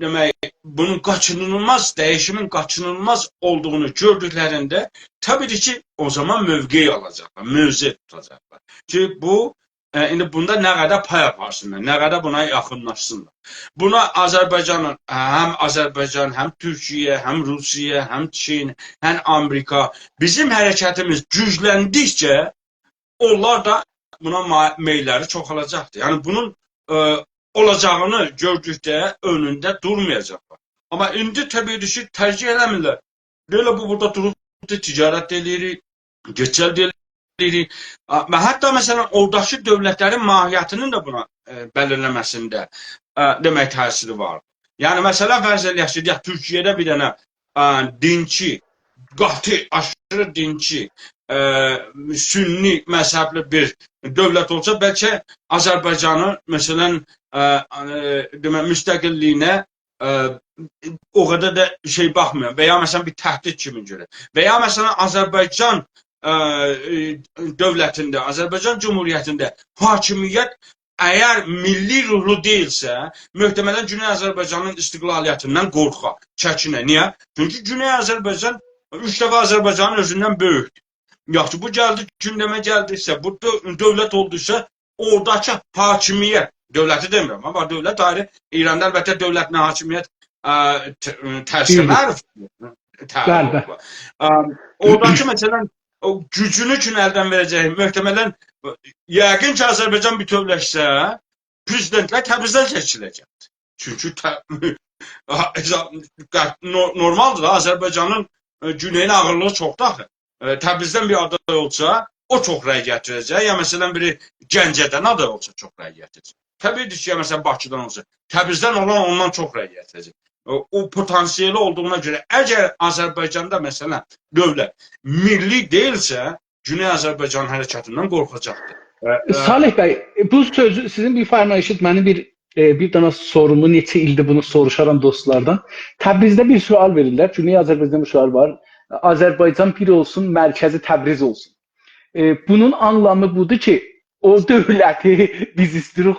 demək, bunun qaçınılmaz, dəyişimin qaçınılmaz olduğunu gördüklərində təbii ki, o zaman mövqe alacaqlar, mövqe tutacaqlar. Ki, bu, indi bunda nə qədər pay aparsınlar, nə qədər buna yaxınlaşsınlar. Buna Azərbaycan, həm Türkiyə, həm Rusiya, həm Çin, həm Amerika, bizim hərəkətimiz gücləndikcə onlar da buna meylləri çoxalacaqdır. Yəni, bunun olacağını gördükdə önündə durmayacaqlar. Amma indi təbii ki, tərcih eləmirlər. Deyirlər, bu burada durub ticarət edirik, geçəl edirik. Və hətta məsələn, oradakı dövlətlərin mahiyyətinin də buna bəlirləməsində demək təsiri var. Yəni, məsələn, fərz eləyək ki, Türkiyədə bir dənə dinçi, qatı, aşırı dinçi, sünni məzhəbli bir dövlət olsa, bəlkə Azərbaycanı məsələn müstəqilliyinə o qədər də şey baxmıyor və ya məsələn bir təhdid kimi görür. Və ya məsələn Azərbaycan dövlətində, Azərbaycan Cumhuriyyətində hakimiyyət əgər milli ruhlu deyilsə, möhtəmələn Güney Azərbaycanın istiqlaliyyətindən qorxa, çəkinə. Niyə? Çünki Güney Azərbaycan 3 dəfə Azərbaycanın özündən böyükdür. Yaxşı, bu gəldi, gündəmə gəldirsə, bu dövlət olduysa, oradakı hakimiyyət, dövləti demirəm, amma dövlət ayrı, İranda əlbəttə dövlətinə hakimiyyət tərsine məruf. Oradakı məsələn, gücünü üçün əldən verəcək, möhtəmələn, yəqin ki, Azərbaycan bütövləşsə, prezidentlər Təbrizdən seçiləcəkdir. Çünki normaldır da, Azərbaycanın güneyin ağırlığı çoxdur axı. Təbrizdən bir aday olsa, o çox rəy gətirəcək. Ya məsələn, biri Gəncədən aday olsa, çox rəy gətirəcək. Təbiidir ki, ya məsələn, Bakıdan olsa, Təbrizdən olan ondan çox rəy gətirəcək. O potansiyeli olduğuna görə, əgər Azərbaycanda məsələn, dövlət milli deyilsə, Güney Azərbaycan hərəkatından qorxacaqdır. Salih bəy, bu sözü sizin bir fərmayışınız, mənim bir dana sorumu, neçə ildir bunu soruşaram dostlardan. Təbrizdə bir sual verirlər, Güney Azərbaycanda bir sual var. Azərbaycan bir olsun, mərkəzi Təbriz olsun. Bunun anlamı budur ki, o dövləti biz istirik,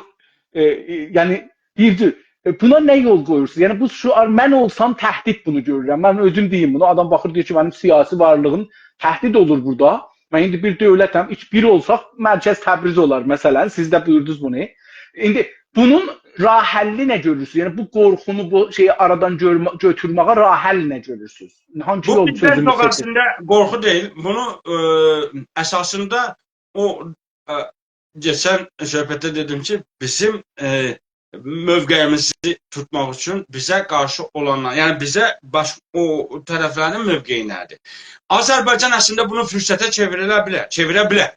yəni birdir. Buna nə yol qoyursunuz? Yəni bu şuar, mən olsam təhdid bunu görürəm. Mən özüm deyim bunu. Adam baxır deyir ki, mənim siyasi varlığım təhdid olur burada. Mən indi bir dövlətəm, bir olsaq mərkəz Təbriz olar məsələn. Siz də buyurdunuz bunu. İndi bunun rahəlli nə görürsünüz? Yəni bu qorxunu, bu şeyi aradan götürməyə rahəll nə görürsünüz? Hangi yol çözümü? Bu əslində qorxu deyil. Bunu əsasında o geçən söhbətdə dedim ki, bizim mövqeyimizi tutmaq üçün bizə qarşı olanlar, yəni bizə o tərəflərin mövqeyi nədir? Azərbaycan əslində bunu fürsətə çevirə bilər.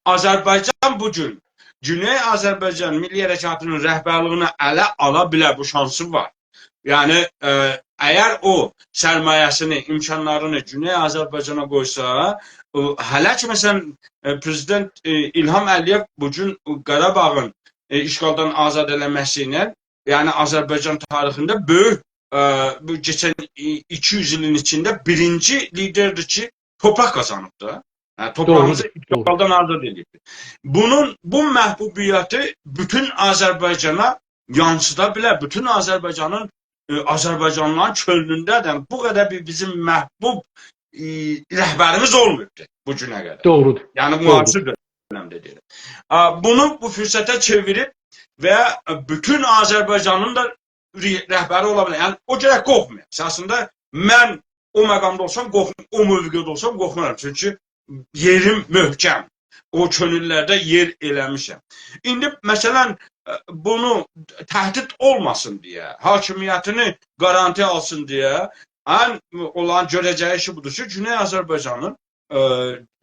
Azərbaycan bugün Güney Azərbaycan Milli Hərəkatının rəhbərliyini ələ ala bilər, bu şansı var. Yəni, əgər o sərmayəsini, imkanlarını Güney Azərbaycana qoysa, hələ ki, məsələn, Prezident İlham Əliyev bugün Qarabağın işğaldan azad eləməsi ilə, yəni Azərbaycan tarixində böyük, bu geçən 200 ilin içində birinci liderdir ki, torpaq qazanıbdır. Yəni, torpağımızı işğaldan azad edibdir. Bu məhbubiyyəti bütün Azərbaycana yansıda bilər. Bütün Azərbaycanın, Azərbaycanlıların könlündədir. Bu qədər bizim məhbub rəhbərimiz olmuyubdur bu günə qədər. Doğrudur. Yəni, müasir dönəmdə deyirəm. Bunu bu fürsətə çevirib və bütün Azərbaycanın da rəhbəri ola bilər. Yəni, o gərək qorxmuyor. Əsasında mən o məqamda olsam, o mövqedə olsam qorxmuram. Çünki yerim möhkəm. O könüllərdə yer eləmişəm. İndi, məsələn, bunu təhdid olmasın deyə, hakimiyyətini garanti alsın deyə, ən olan görəcəyi işi budur ki, Güney Azərbaycanın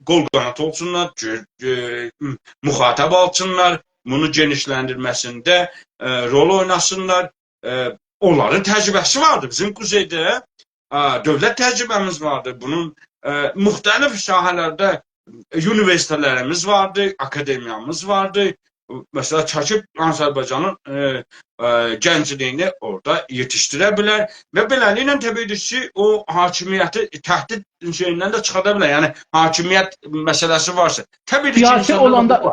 qol qanat olsunlar, müxatab alsınlar, bunu genişləndirməsində rol oynasınlar. Onların təcrübəsi vardır. Bizim quzeydə dövlət təcrübəmiz vardır. Bunun müxtəlif sahələrdə universitetlərimiz vardır, akademiyamız vardır. Məsələn, çəkib Azərbaycanın gəncliyini orada yetişdirə bilər və beləliklə təbii ki, o hakimiyyəti təhdid şeyindən də çıxada bilər. Yəni, hakimiyyət məsələsi varsa.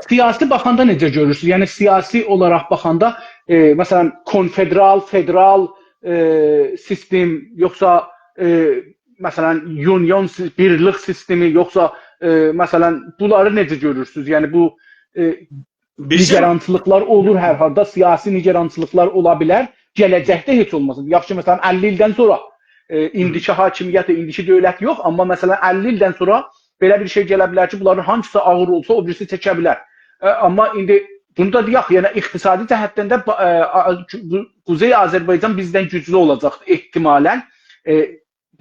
Siyasi baxanda necə görürsünüz? Yəni, siyasi olaraq baxanda, məsələn, konfederal, federal sistem, yoxsa, məsələn, union, birlik sistemi, yoxsa, məsələn, bunları necə görürsünüz? Yəni, bu nigerançılıqlar olur hər halda, siyasi nigerançılıqlar ola bilər, gələcəkdə heç olmasın. Yaxşı, məsələn, 50 ildən sonra indiki hakimiyyət, indiki dövlət yox, amma məsələn, 50 ildən sonra belə bir şey gələ bilər ki, bunların hansısa ağır olsa, o birisi çəkə bilər. Amma indi bunu da deyək, yəni iqtisadi cəhətdən də Quzey Azərbaycan bizdən güclü olacaq ehtimalən.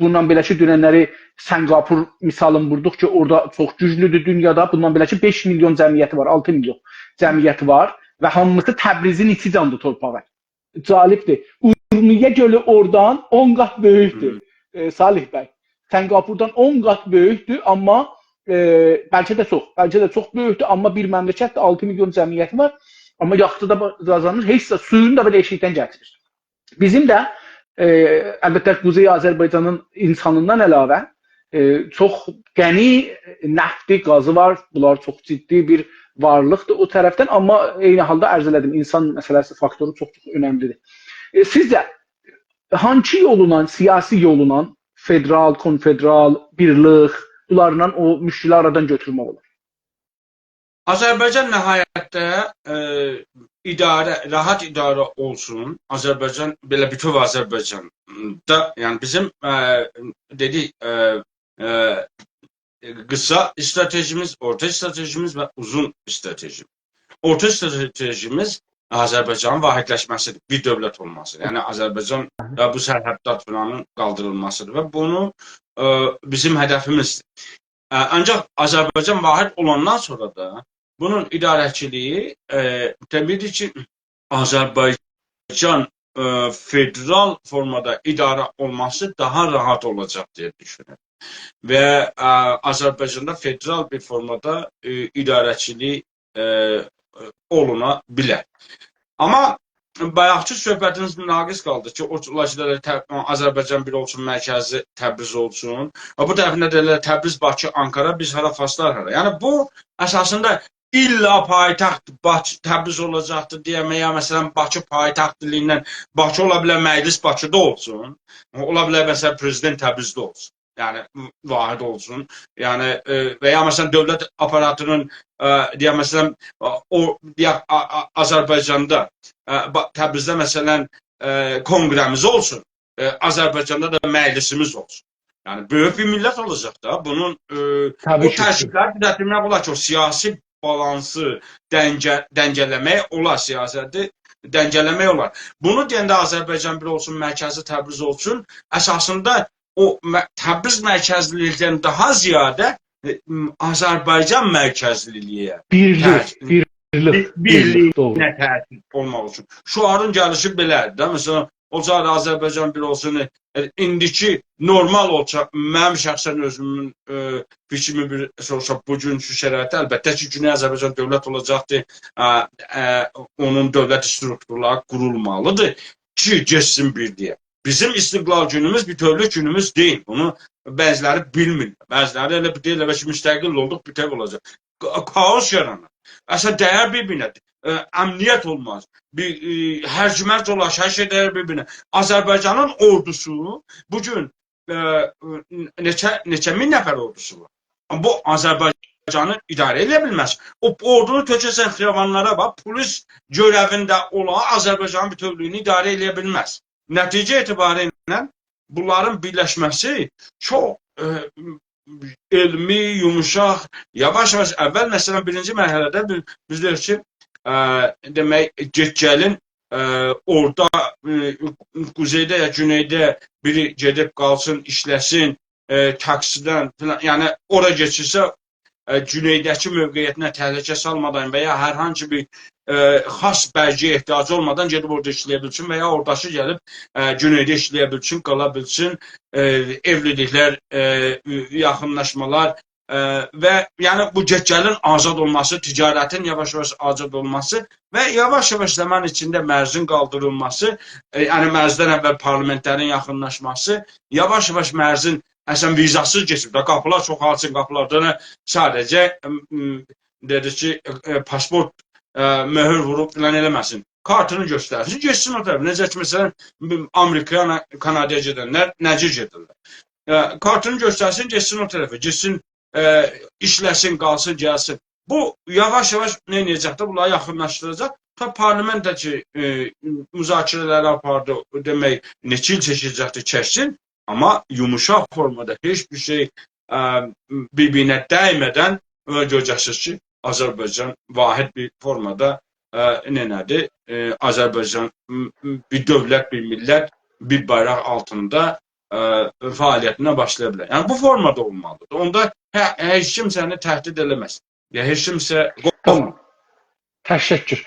Bundan belə ki, dünənləri Singapur misalını vurduq ki, orada çox güclüdür dünyada. Bundan belə ki, 5 milyon cəmiyyəti var, 6 milyon cəmiyyəti var və hamısı Təbrizin içi canlı torpağı. Calibdir. Urmiyə gölü oradan 10 qat böyükdür. Salih bəy, Singapurdan 10 qat böyükdür, amma bəlkə də çox böyükdür, amma bir məmləkətdə 6 milyon cəmiyyəti var, amma yaxşı da qazanır, heç də suyunu da belə eşikdən gətirir. Bizim də əlbəttə Quzey Azərbaycanın insanından əlavə çox qəni nəfti, qazı var. Bunlar çox ciddi bir varlıqdır o tərəfdən, amma eyni halda ərz elədim, insan məsələsi faktoru çox önəmlidir. Sizcə hansı yolla, siyasi yolla federal, konfederal, birlik bunlarla o müşkili aradan götürmək olur? Azərbaycan nəhayətdə rahat idarə olsun. Azərbaycan, belə bütöv Azərbaycanda, yəni bizim dedik, qısa stratejimiz, orta stratejimiz və uzun stratejimiz. Orta stratejimiz Azərbaycanın vahidləşməsidir, bir dövlət olmasıdır. Yəni Azərbaycan bu sərhəddat filanın qaldırılmasıdır və bunu bizim hədəfimizdir. Ancaq Azərbaycan vahid olandan sonra da bunun idarəçiliyi təbii ki, Azərbaycan federal formada idarə olması daha rahat olacaq deyə düşünürəm. Və Azərbaycanda federal bir formada idarəçilik oluna bilər. Amma bayaqçı söhbətiniz naqiz qaldı ki, o Azərbaycan bir olsun, mərkəzi Təbriz olsun. Bu tərəfində də Təbriz, Bakı, Ankara, biz hara, faslar hara. Yəni bu əsasında illa paytaxt Təbriz olacaqdır deməyə, məsələn, Bakı paytaxtlıqla Bakı ola bilər, məclis Bakıda olsun. Ola bilər, məsələn, prezident Təbrizdə olsun. Yəni vahid olsun. Yəni və ya məsələn dövlət aparatının deyək məsələn Azərbaycanda Təbrizdə məsələn konqremiz olsun. Azərbaycanda da məclisimiz olsun. Yəni böyük bir millət olacaq da. Bunun o təşkillər düzəltmək olar ki, o siyasi balansı dəngələmək olar, siyasəti dəngələmək olar. Bunu deyəndə Azərbaycan bir olsun, mərkəzi Təbriz olsun, əsasında o Təbriz mərkəzlilikdən daha ziyadə Azərbaycan mərkəzliliyə birliyinə təsir olmaq üçün. Şuarın gəlişi belədir. Məsələn, olsa Azərbaycan bir olsun, indiki normal olsa, mənim şəxsən özümün fikrimi bir sorsa, bugünkü şəraitdə əlbəttə ki, Güney Azərbaycan dövlət olacaqdır, onun dövlət strukturları qurulmalıdır ki, geçsin bir deyə. Bizim istiqlal günümüz bütövlük günümüz deyil. Bunu bəziləri bilmir. Bəziləri elə deyirlər ki, müstəqil olduq, bütöv olacaq. Kaos yaranır. Əsas dəyər bir-birinədir. Əmniyyət olmaz. Hərcmərc olar, hər şey dəyər bir-birinə. Azərbaycanın ordusu bugün neçə min nəfər ordusu var. Bu Azərbaycanı idarə edə bilməz. O ordunu tökəsən xiyabanlara bax, polis görəvində olan Azərbaycanın bütövlüyünü idarə edə bilməz. Nəticə etibarilə bunların birləşməsi çox elmi, yumuşaq, yavaş-yavaş əvvəl məsələn birinci mərhələdə biz deyək ki, demək, get-gəlin orada quzeydə ya güneydə biri gedib qalsın, işləsin, taksidən filan, yəni ora geçirsə güneydəki mövqeyyətinə təhlükə salmadan və ya hər hansı bir xas bəlgəyə ehtiyacı olmadan gedib orada işləyə bilsin və ya oradakı gəlib güneydə işləyə bilsin, qala bilsin, evliliklər, yaxınlaşmalar və yəni bu get-gəlin azad olması, ticarətin yavaş-yavaş azad olması və yavaş-yavaş zaman içində mərzin qaldırılması, yəni mərzdən əvvəl parlamentlərin yaxınlaşması, yavaş-yavaş mərzin əsən vizasız geçib də qapılar çox açın, qapılardan sadəcə dedi ki, pasport möhür vurub filan eləməsin. Kartını göstərsin, geçsin o tərəf. Necə ki, məsələn, Amerikaya, Kanadaya gedənlər necə gedirlər. Kartını göstərsin, geçsin o tərəfə, geçsin, işləsin, qalsın, gəlsin. Bu, yavaş-yavaş nə edəcəkdə bunları yaxınlaşdıracaq. Parlamentdəki müzakirələri apardı, demək, neçə il çəkəcəkdir, çəksin. Amma yumuşaq formada heç bir şey bir-birinə dəymədən görəcəksiniz ki, Azərbaycan vahid bir formada nədir? Azərbaycan bir dövlət, bir millət, bir bayraq altında fəaliyyətinə başlaya bilər. Yəni bu formada olmalıdır. Onda heç kim səni təhdid eləməz. Ya heç kimsə Tamam. Təşəkkür.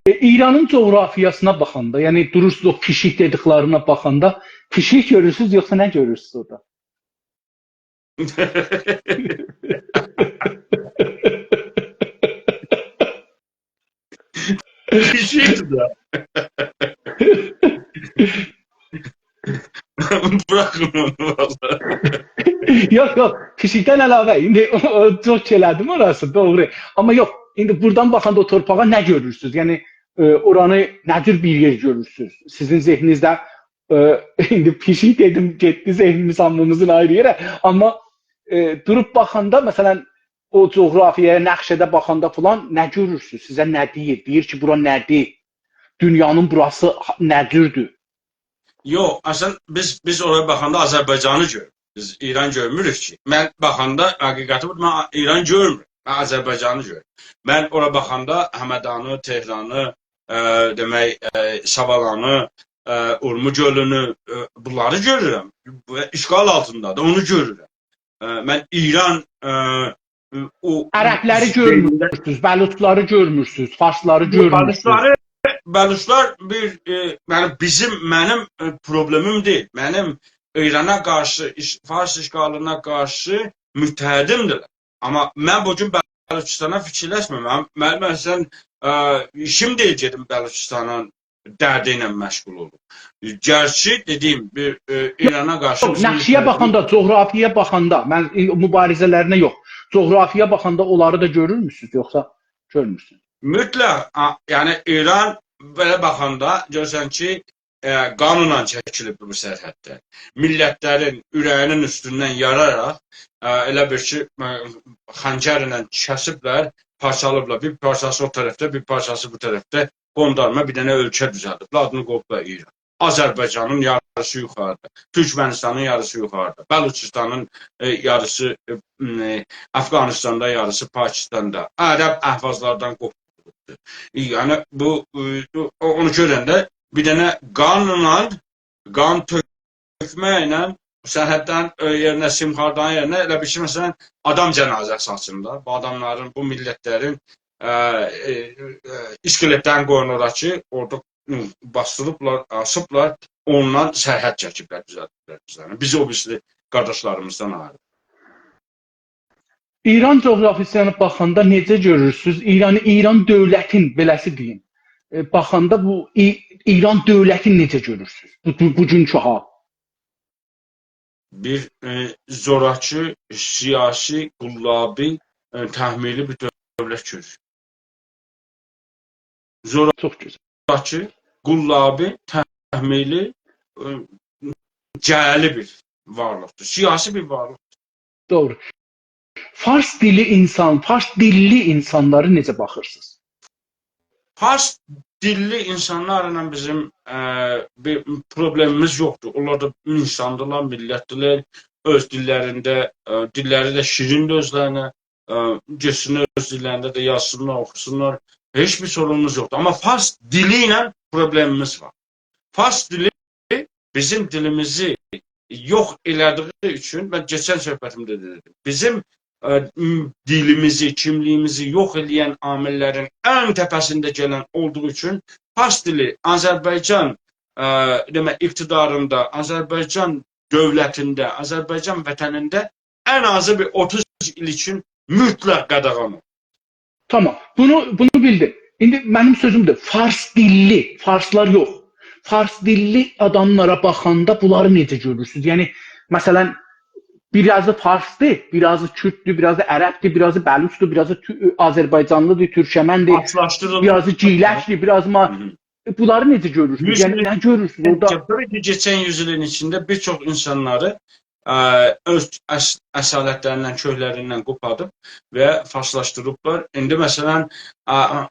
İranın coğrafiyasına baxanda, yəni durursunuz o pişik dediklərine baxanda, pişik görürsünüz yoxsa nə görürsünüz orada? Pişikdir da. Bırakın onu valla. Yox, yox, pişikdən əlavə. İndi o çox elədim orası, doğru. Amma yox, indi buradan baxanda o torpağa nə görürsüz? Yəni oranı nədir bir yer görürsüz? Sizin zehninizdə indi pişik dedim, getdi zehnimiz hamımızın ayrı yerə. Amma durub baxanda, məsələn, o coğrafiyaya, nəqşədə baxanda falan nə görürsüz? Sizə nə deyir? Deyir ki, bura nədir? Dünyanın burası nədirdir? Yox, əslən biz oraya baxanda Azərbaycanı görürük. Biz İran görmürük ki. Mən baxanda həqiqəti budur, mən İran görmürəm. Mən Azərbaycanı görürəm. Mən oraya baxanda Həmədanı, Tehranı, demək Savalanı, Urmu gölünü, bunları görürəm. İşğal altındadır, onu görürəm. Mən İran o Ərəbləri görmürsüz, Bəluçları görmürsüz, Farsları görmürsüz. Bəluçlar mənim problemim deyil. Mənim İrana qarşı, Fars işğalına qarşı müttəhidimdirlər. Amma mən bugün Bəluçistana fikirləşmirəm. Mən məsələn işim deyil gedim Bəluçistanın dərdi ilə məşğul olum. Gerçi dediyim bir İrana qarşı Nəqşiyə baxanda, coğrafiyaya baxanda, mən mübarizələrinə yox, coğrafiyaya baxanda onları da görürmüsünüz yoxsa görmürsünüz? Mütləq, yəni İran belə baxanda görürsən ki, qanunla çəkilib bu sərhəddə. Millətlərin ürəyinin üstündən yararaq elə bir ki, xəncərlə kəsiblər, parçalıblar. Bir parçası o tərəfdə, bir parçası bu tərəfdə qondarma bir dənə ölkə düzəldiblər. Adını qoyublar İran. Azərbaycanın yarısı yuxarıda, Türkmənistanın yarısı yuxarıda, Bəluçistanın yarısı Əfqanistanda, yarısı Pakistanda, Ərəb əhvazlardan qopubdur. Yəni onu görəndə bir dənə qan tökməklə sərhəddən yerinə, Simxardan yerinə elə bir şey, məsələn, adam cənazəsi açırlar. Bu adamların, bu millətlərin iskeletdən qoyulurlar ki, orada bastırıblar, asıblar, ondan sərhəd çəkiblər, düzəldiblər. Biz o birisi qardaşlarımızdan ayrı. İran coğrafiyasına baxanda necə görürsünüz? İran dövlətin, beləsi deyim, baxanda bu İran dövlətini necə görürsünüz? Bugünkü hal. Bir zorakı, siyasi, qullabi, təhmili bir dövlət görür. Zorakı, qullabi, təhmili, cəhəli bir varlıqdır. Siyasi bir varlıqdır. Doğru. Fars dilli insanları necə baxırsınız? Fars dilli insanlarla bizim bir problemimiz yoxdur. Onlar da insandırlar, millətdirlər. Öz dillərində, dilləri də şirindir özlərinə. Geçsinlər öz dillərində də yazsınlar, oxusunlar. Heç bir sorunumuz yoxdur. Amma Fars dili ilə problemimiz var. Fars dili bizim dilimizi yox elədiyi üçün, mən keçən söhbətimdə dedim, bizim dilimizi, kimliyimizi yox edən amillərin ən təpəsində gələn olduğu üçün Fars dili Azərbaycan iqtidarında, Azərbaycan dövlətində, Azərbaycan vətənində ən azı bir 30 il üçün mütləq qadağan olur. Tamam, bunu bildim. İndi mənim sözümdür, Fars dilli, Farslar yox. Fars dilli adamlara baxanda bunları necə görürsünüz? Yəni, məsələn, birazı Farsdır, birazı Kürddür, birazı Ərəbdir, birazı Bəluçdur, birazı Azərbaycanlıdır, Türkməməndir, birazı Ciyləşdir, birazı bunları necə görürsünüz? Yəni, nə görürsünüz orada? Tabii ki, geçen yüzyılın içinde birçok insanları öz əsalətlərindən, köklərindən qopadıb və farslaşdırıblar. İndi məsələn,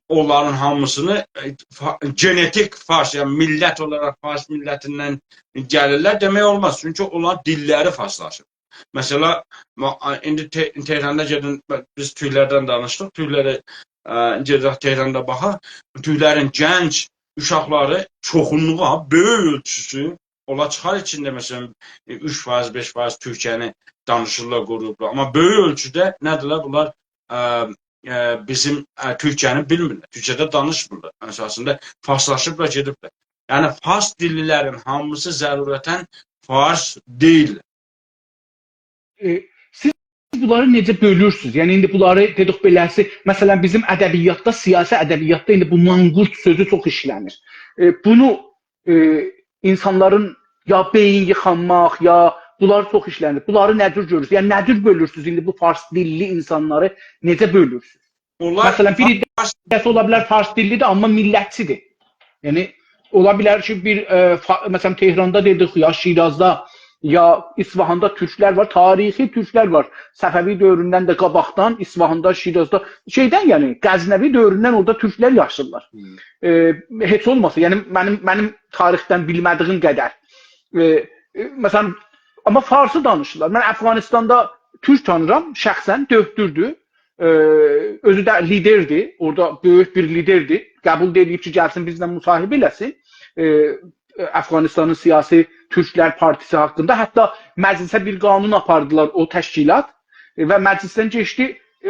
onların hamısını genetik Fars, yəni millət olaraq Fars millətindən gəlirlər demək olmaz. Çünki onlar dilləri farslaşır. Mesela indi Tehranda gedin, biz tüylərdən danışdıq. Tüyləri gedək Tehranda baxaq. Tüylərin gənc uşaqları çoxunluğa, böyük ölçüsü ola çıxar içində məsələn 3%, 5% Türkiyəni danışırlar, qoruyublar. Amma böyük ölçüdə nədirlər? Bunlar bizim Türkiyəni bilmirlər. Türkiyədə danışmırlar. Əsasında farslaşıblar, gediblər. Yəni Fars dillilərin hamısı zərurətən Fars deyil. bunları necə bölürsünüz? Yəni indi bunları dedik beləsi, məsələn bizim ədəbiyyatda, siyasi ədəbiyyatda indi bu manqurt sözü çox işlənir. Bunu insanların ya beyin yıxanmaq, ya bunlar çox işlənir. Bunları nə cür görürsünüz? Yəni nə cür bölürsünüz indi bu fars dilli insanları necə bölürsünüz? Məsələn bir iddiası ola bilər fars dillidir amma millətçidir. Yəni ola bilər ki bir məsələn Tehranda dedik ya Şirazda ya İsfahanda türklər var, tarixi türklər var. Səfəvi dövründən də qabaqdan İsfahanda, Şirazda şeydən yəni Qəznəvi dövründən orada türklər yaşayırlar. Heç olmasa, yəni mənim tarixdən bilmədiyim qədər. Məsələn amma farsı danışırlar. Mən Əfqanistanda türk tanıram, şəxsən döhdürdü. Özü də liderdir, orada böyük bir liderdir. Qəbul edib ki, gəlsin bizlə müsahibə eləsin. Əfqanistanın siyasi Türklər Partisi haqqında. Hətta məclisə bir qanun apardılar o təşkilat və məclisdən keçdi.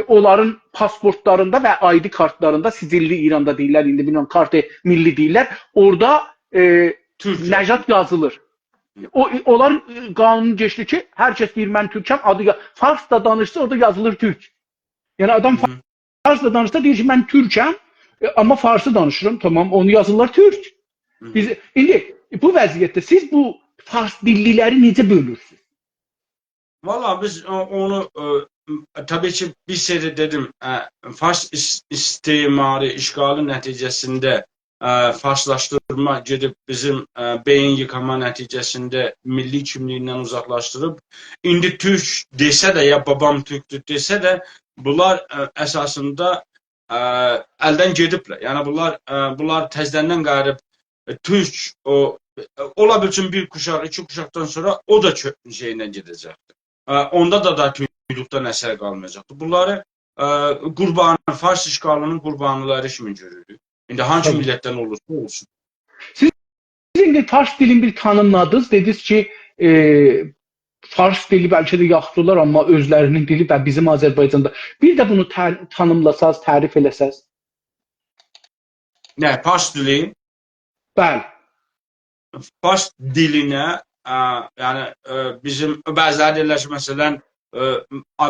Onların pasportlarında və ID kartlarında, sicilli İranda deyirlər, indi bilmirəm, kartı milli deyirlər. Orada Nəcad yazılır. Onlar qanun keçdi ki, hər kəs deyir mən türkəm, adı fars da danışsa orada yazılır türk. Yəni adam fars da danışsa deyir ki, mən türkəm, amma farsı danışıram, tamam, onu yazırlar türk. İndi bu vəziyyətdə siz bu fars dilliləri necə bölürsünüz? Valla biz onu tabii ki bir seri dedim fars istimarı işgali nəticəsində farslaşdırma gedib bizim beyin yıkama nəticəsində milli kimliyindən uzaqlaşdırıb indi türk desə də ya babam türkdür desə də bunlar əsasında əldən gediblər. Yəni bunlar təzədən qayıdıb türk ola bilsin bir kuşaq, iki kuşaqdan sonra o da şeyindən gedəcəkdir. Onda da türklükdən əsər qalmayacaqdır. Bunları fars işğalının qurbanları kimi görürük. İndi hangi millətdən olursa olsun. Siz indi fars dilini bir tanımladınız. Dediniz ki fars dili bəlkə də yaxşıdırlar, amma özlərinin dili və bizim Azərbaycanda. Bir də bunu tanımlasaz, tərif eləsəz. Nə, fars dili? Bəli. Fars dilinə yəni bizim bəziləri deyirlər ki, məsələn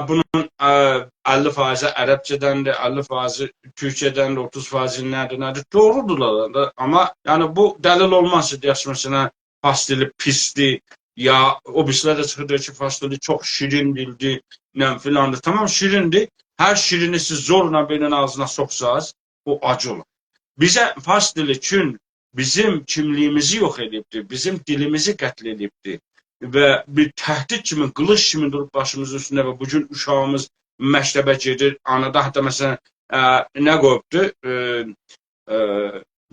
bunun 50% ərəbcədəndir, 50% türkçədəndir, 30% nədir? Doğrudurlar da. Amma yəni bu dəlil olmaz ki, deyək ki, məsələn fars dili pisdir, ya o birisilər də çıxır ki, fars dili çox şirin dildir, nə filandır. Tamam, şirindir. Hər şirini siz zorla birinin ağzına soxsaz, o acı olur. Bizə fars dili üçün bizim kimliyimizi yox edibdir, bizim dilimizi qətl edibdir və bir təhdid kimi, qılış kimi durub başımızın üstündə və bugün uşağımız məktəbə gedir, anada hətta məsələn nə qoyubdur,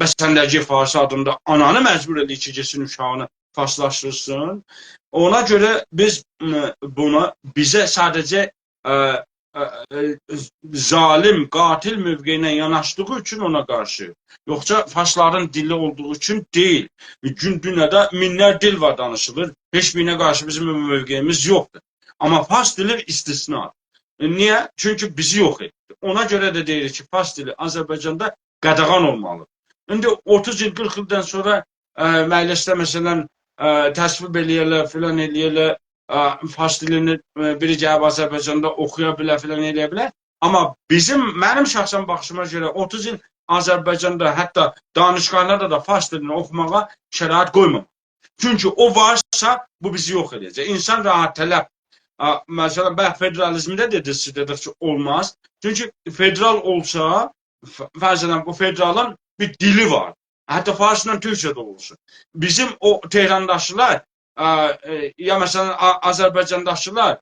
Bəsəndəci farsı adında ananı məcbur edir ki, geçsin uşağını farslaşdırsın. Ona görə biz bizə sadəcə zalim, qatil mövqeyinə yanaşdığı üçün ona qarşı. Yoxsa farsların dili olduğu üçün deyil. Gün dünyada minlər dil var danışılır. Heç birine qarşı bizim mövqeyimiz yoxdur. Amma fars dili istisna. Niyə? Çünki bizi yox etdi. Ona görə də deyirik ki, fars dili Azərbaycanda qadağan olmalı. İndi 30 il, 40 ildən sonra məclisdə məsələn təsvib eləyərlər, filan eləyərlər, fars dilini biri gəlib Azərbaycanda oxuya bilər, filan eləyə bilər. Amma mənim şəxsən baxışıma görə 30 il Azərbaycanda hətta danışqanlarda da fars dilini oxumağa şərait qoymamaq. Çünki o varsa bu bizi yox edəcək. İnsan rahat tələb. Məsələn, federalizmdə dedik ki, olmaz. Çünki federal olsa, fərzələn bu federalın bir dili var. Hətta farsla türkçə də olsun. Bizim o Tehrandaşılar, ya məsələn Azərbaycandaşılar,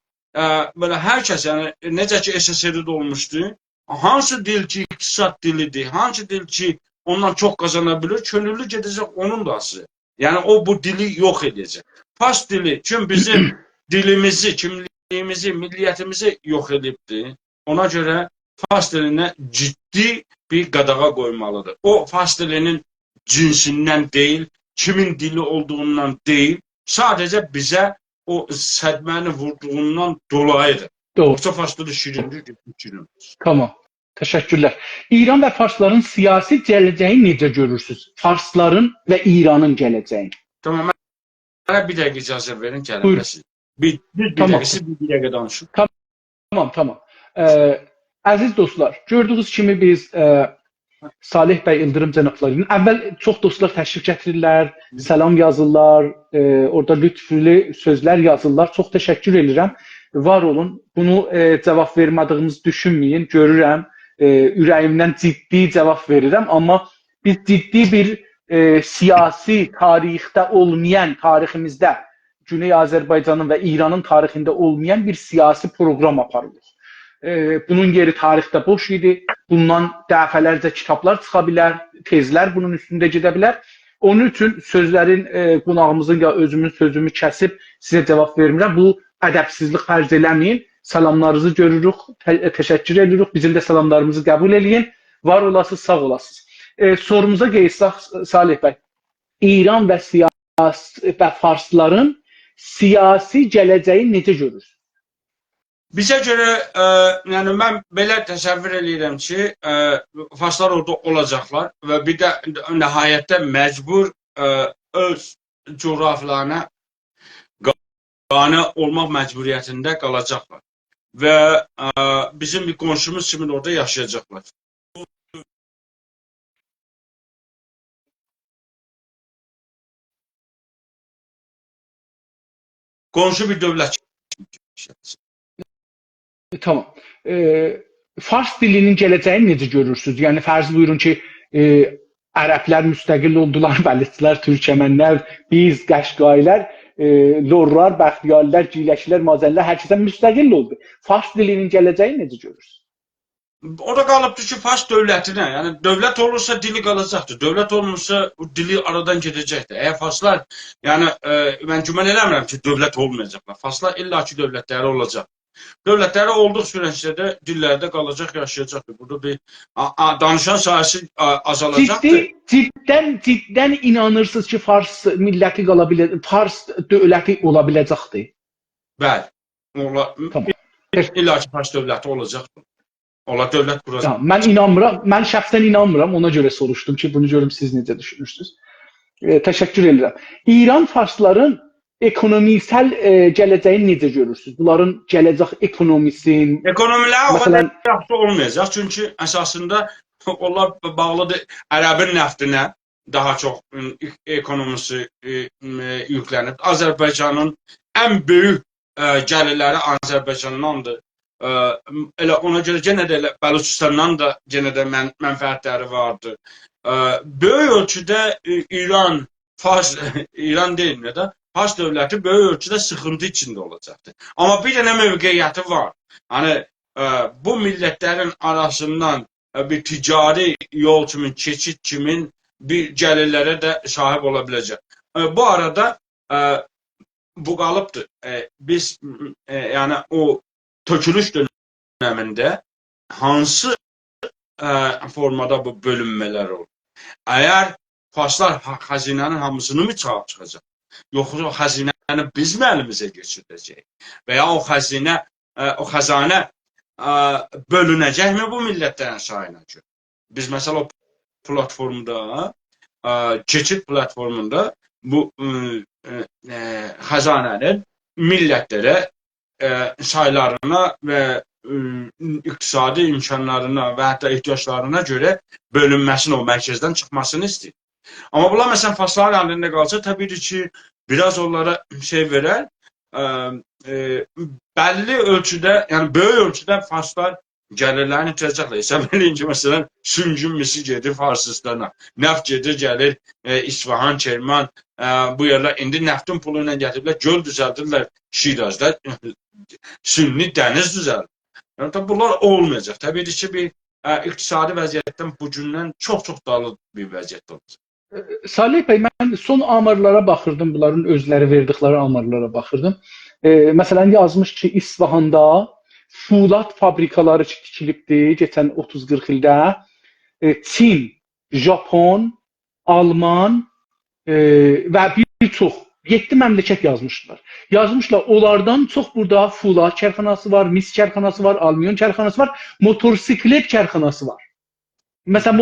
belə hər kəs, yəni necə ki SSR-də olmuşdu, hansı dil ki iqtisad dilidir, hansı dil ki ondan çox qazana bilir, könüllü gedəcək onun da asılı. Yəni o bu dili yox edəcək. Fars dili çünki bizim dilimizi, kimliyimizi, milliyyətimizi yox edibdir. Ona görə fars dilinə ciddi bir qadağa qoymalıdır. O fars dilinin cinsindən deyil, kimin dili olduğundan deyil, sadəcə bizə o sədməni vurduğundan dolayıdır. Yoksa fars dili şirindir, şirindir. Tamam. Təşəkkürlər. İran və farsların siyasi gələcəyini necə görürsünüz? Farsların və İranın gələcəyini. Tamam, mənə bir dəqiqə icazə verin, gəlin. Bir dəqiqə danışın. Tamam. Əziz dostlar, gördüyünüz kimi biz Salih bəy İldırım cənabları əvvəl çox dostlar təşrif gətirirlər, salam yazırlar, orada lütflü sözlər yazırlar. Çox təşəkkür edirəm. Var olun. Bunu cavab vermədiyinizi düşünməyin. Görürəm, ürəyimdən ciddi cavab verirəm, amma biz ciddi bir siyasi tarixdə olmayan, tariximizdə Güney Azərbaycanın və İranın tarixində olmayan bir siyasi proqram aparırıq. Bunun yeri tarixdə boş idi. Bundan dəfələrcə kitablar çıxa bilər, tezlər bunun üstündə gedə bilər. Onun üçün sözlərin qonağımızın ya özümün sözümü kəsib sizə cavab vermirəm. Bu ədəbsizlik fərz eləməyin. Salamlarınızı görürük, təşəkkür edirik. Bizim də salamlarımızı qəbul eləyin. Var olasınız, sağ olasınız. Sorumuza qeysaq Salih bəy. İran və farsların siyasi gələcəyi necə görürsünüz? Bizə görə, yəni mən belə təsəvvür edirəm ki, farslar orada olacaqlar və bir də nəhayətdə məcbur öz coğrafiyalarına qane olmaq məcburiyyətində qalacaqlar və bizim bir qonşumuz kimi orada yaşayacaqlar. Qonşu bir dövlət kimi. Tamam. Fars dilinin gələcəyini necə görürsünüz? Yəni fərz buyurun ki, ərəblər müstəqil oldular, bələdçilər, türkəmənlər, biz, qəşqailər, lorlar, bəxtiyarilər, giyləşilər, mazəllər, hər kəsə müstəqil oldu. Fars dilinin gələcəyi necə görürsünüz? Orada qalıbdır ki, Fars dövlətinə, yəni dövlət olursa dili qalacaqdır, dövlət olmursa dili aradan gedəcəkdir. Əgər Farslar, yəni mən güman eləmirəm ki, dövlət olmayacaqlar. Farslar illaki dövlətləri olacaq. Dövlətləri olduq sürəçdə də dillərdə qalacaq, yaşayacaqdır. Burada bir danışan sayısı azalacaqdır. Ciddən inanırsınız ki, Fars milləti qala bilər, Fars dövləti ola biləcəkdir? Bəli. Tamam. İllaki Fars dövləti olacaqdır. Ola dövlət quracaq. Tamam, mən inanmıram, mən şəxsən inanmıram, ona görə soruşdum ki, bunu görüm siz necə düşünürsünüz. Təşəkkür edirəm. İran farsların ekonomisel gələcəyi necə görürsünüz? Bunların gələcək ekonomisinin... Ekonomiləri o qədər yaxşı olmayacaq. Çünki əsasında onlar bağlıdır ərəbin nəftinə daha çox ekonomisi yüklənib. Azərbaycanın ən böyük gəlirləri Azərbaycandandır. Elə ona görə yenə də Bəluçistandan da yenə də mənfəətləri vardır. Böyük ölçüdə İran, Fars, İran deyil mi də? Fars dövləti böyük ölçüdə sıxıntı içində olacaqdır. Amma bir dənə mövqeyyəti var. Hani bu millətlərin arasından bir ticari yol kimi, keçid kimi bir gəlirlərə də sahib ola biləcək. Bu arada bu qalıbdır. Biz yəni o tökülüş döneminde hansı formada bu bölünmələr olur? Əgər Farslar xəzinənin hamısını mı çalıb çıxacaq? Yoxsa o xəzinəni biz mi əlimizə geçirdəcək? Və ya o xəzanə bölünəcəkmi bu millətlərin sayına görə? Biz məsələ o platformda, keçid platformunda bu xəzanənin millətlərə saylarına və iqtisadi imkanlarına və hətta ehtiyaclarına görə bölünməsini, o mərkəzdən çıxmasını istəyir. Amma bunlar məsələn Farsların əlində qalsa, təbii ki, biraz onlara şey verər, bəlli ölçüdə, yəni böyük ölçüdə Farslar gəlirlərini itirəcəklər. Hesab edin ki, məsələn, süngün misi gedir Farsistana, nəft gedir, gəlir İsfahan, Kerman, bu yerlər indi nəftin pulu ilə gətiriblər, göl düzəldirlər Şirazda, sünni dəniz düzəldir. Yəni, bunlar olmayacaq. Təbii ki, bir iqtisadi vəziyyətdən bugündən çox-çox dağlı bir vəziyyət olacaq. Salih bəy, mən son amarlara baxırdım, bunların özləri verdikləri amarlara baxırdım. Məsələn, yazmış ki, İsfahanda fulat fabrikaları tikilibdir geçən 30-40 ildə. Çin, Japon, Alman və bir çox 7 məmləkət yazmışlar. Yazmışlar, onlardan çox burada fulat kərxanası var, mis kərxanası var, alüminium kərxanası var, motosiklet kərxanası var. Məsələn,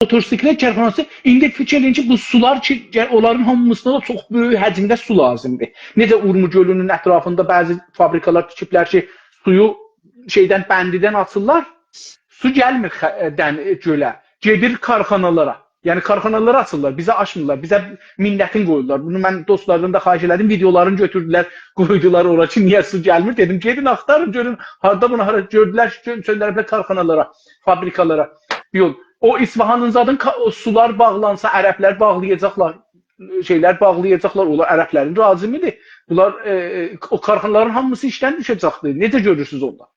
motosiklet kərxanası, indi fikir edin ki, bu sular ki, onların hamısına da çox böyük həcmdə su lazımdır. Necə Urmu gölünün ətrafında bəzi fabrikalar tikiblər ki, suyu şeydən, bəndidən atırlar. Su gəlmir gölə. Gedir karxanalara. Yəni karxanalara atırlar. Bizə açmırlar. Bizə minnətin qoyurlar. Bunu mən dostlardan da xahiş elədim. Videolarını götürdülər, qoydular ora ki, niyə su gəlmir? Dedim, gedin axtarın, görün. Harda bunu gördülər, söndürüblər karxanalara, fabrikalara. Yox. O İsfahanın zadın o sular bağlansa ərəblər bağlayacaqlar. Şeylər bağlayacaqlar. Onlar ərəblərin razımidir. Bunlar o karxanaların hamısı işdən düşəcəkdir. Necə görürsünüz onlar?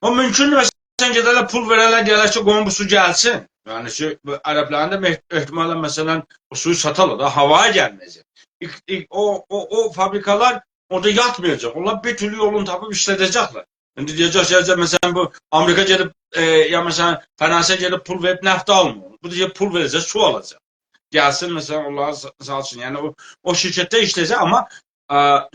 O mümkün mü? Sen gedələr pul verərlər, deyərlər ki, qoyun bu su gəlsin. Yəni ki, ərəblərin də ehtimalən məsələn o suyu satarlar da, havaya gəlməyəcək. O fabrikalar orada yatmayacaq. Onlar bir türlü yolunu tapıb işlədəcəklər. İndi deyəcək, məsələn bu Amerika gedib, ya məsələn Fransa gedib pul verib nəft almır. Bu deyəcək pul verəcək, su alacaq. Gəlsin məsələn onları salsın. Yəni o şirkətdə işləyəcək, amma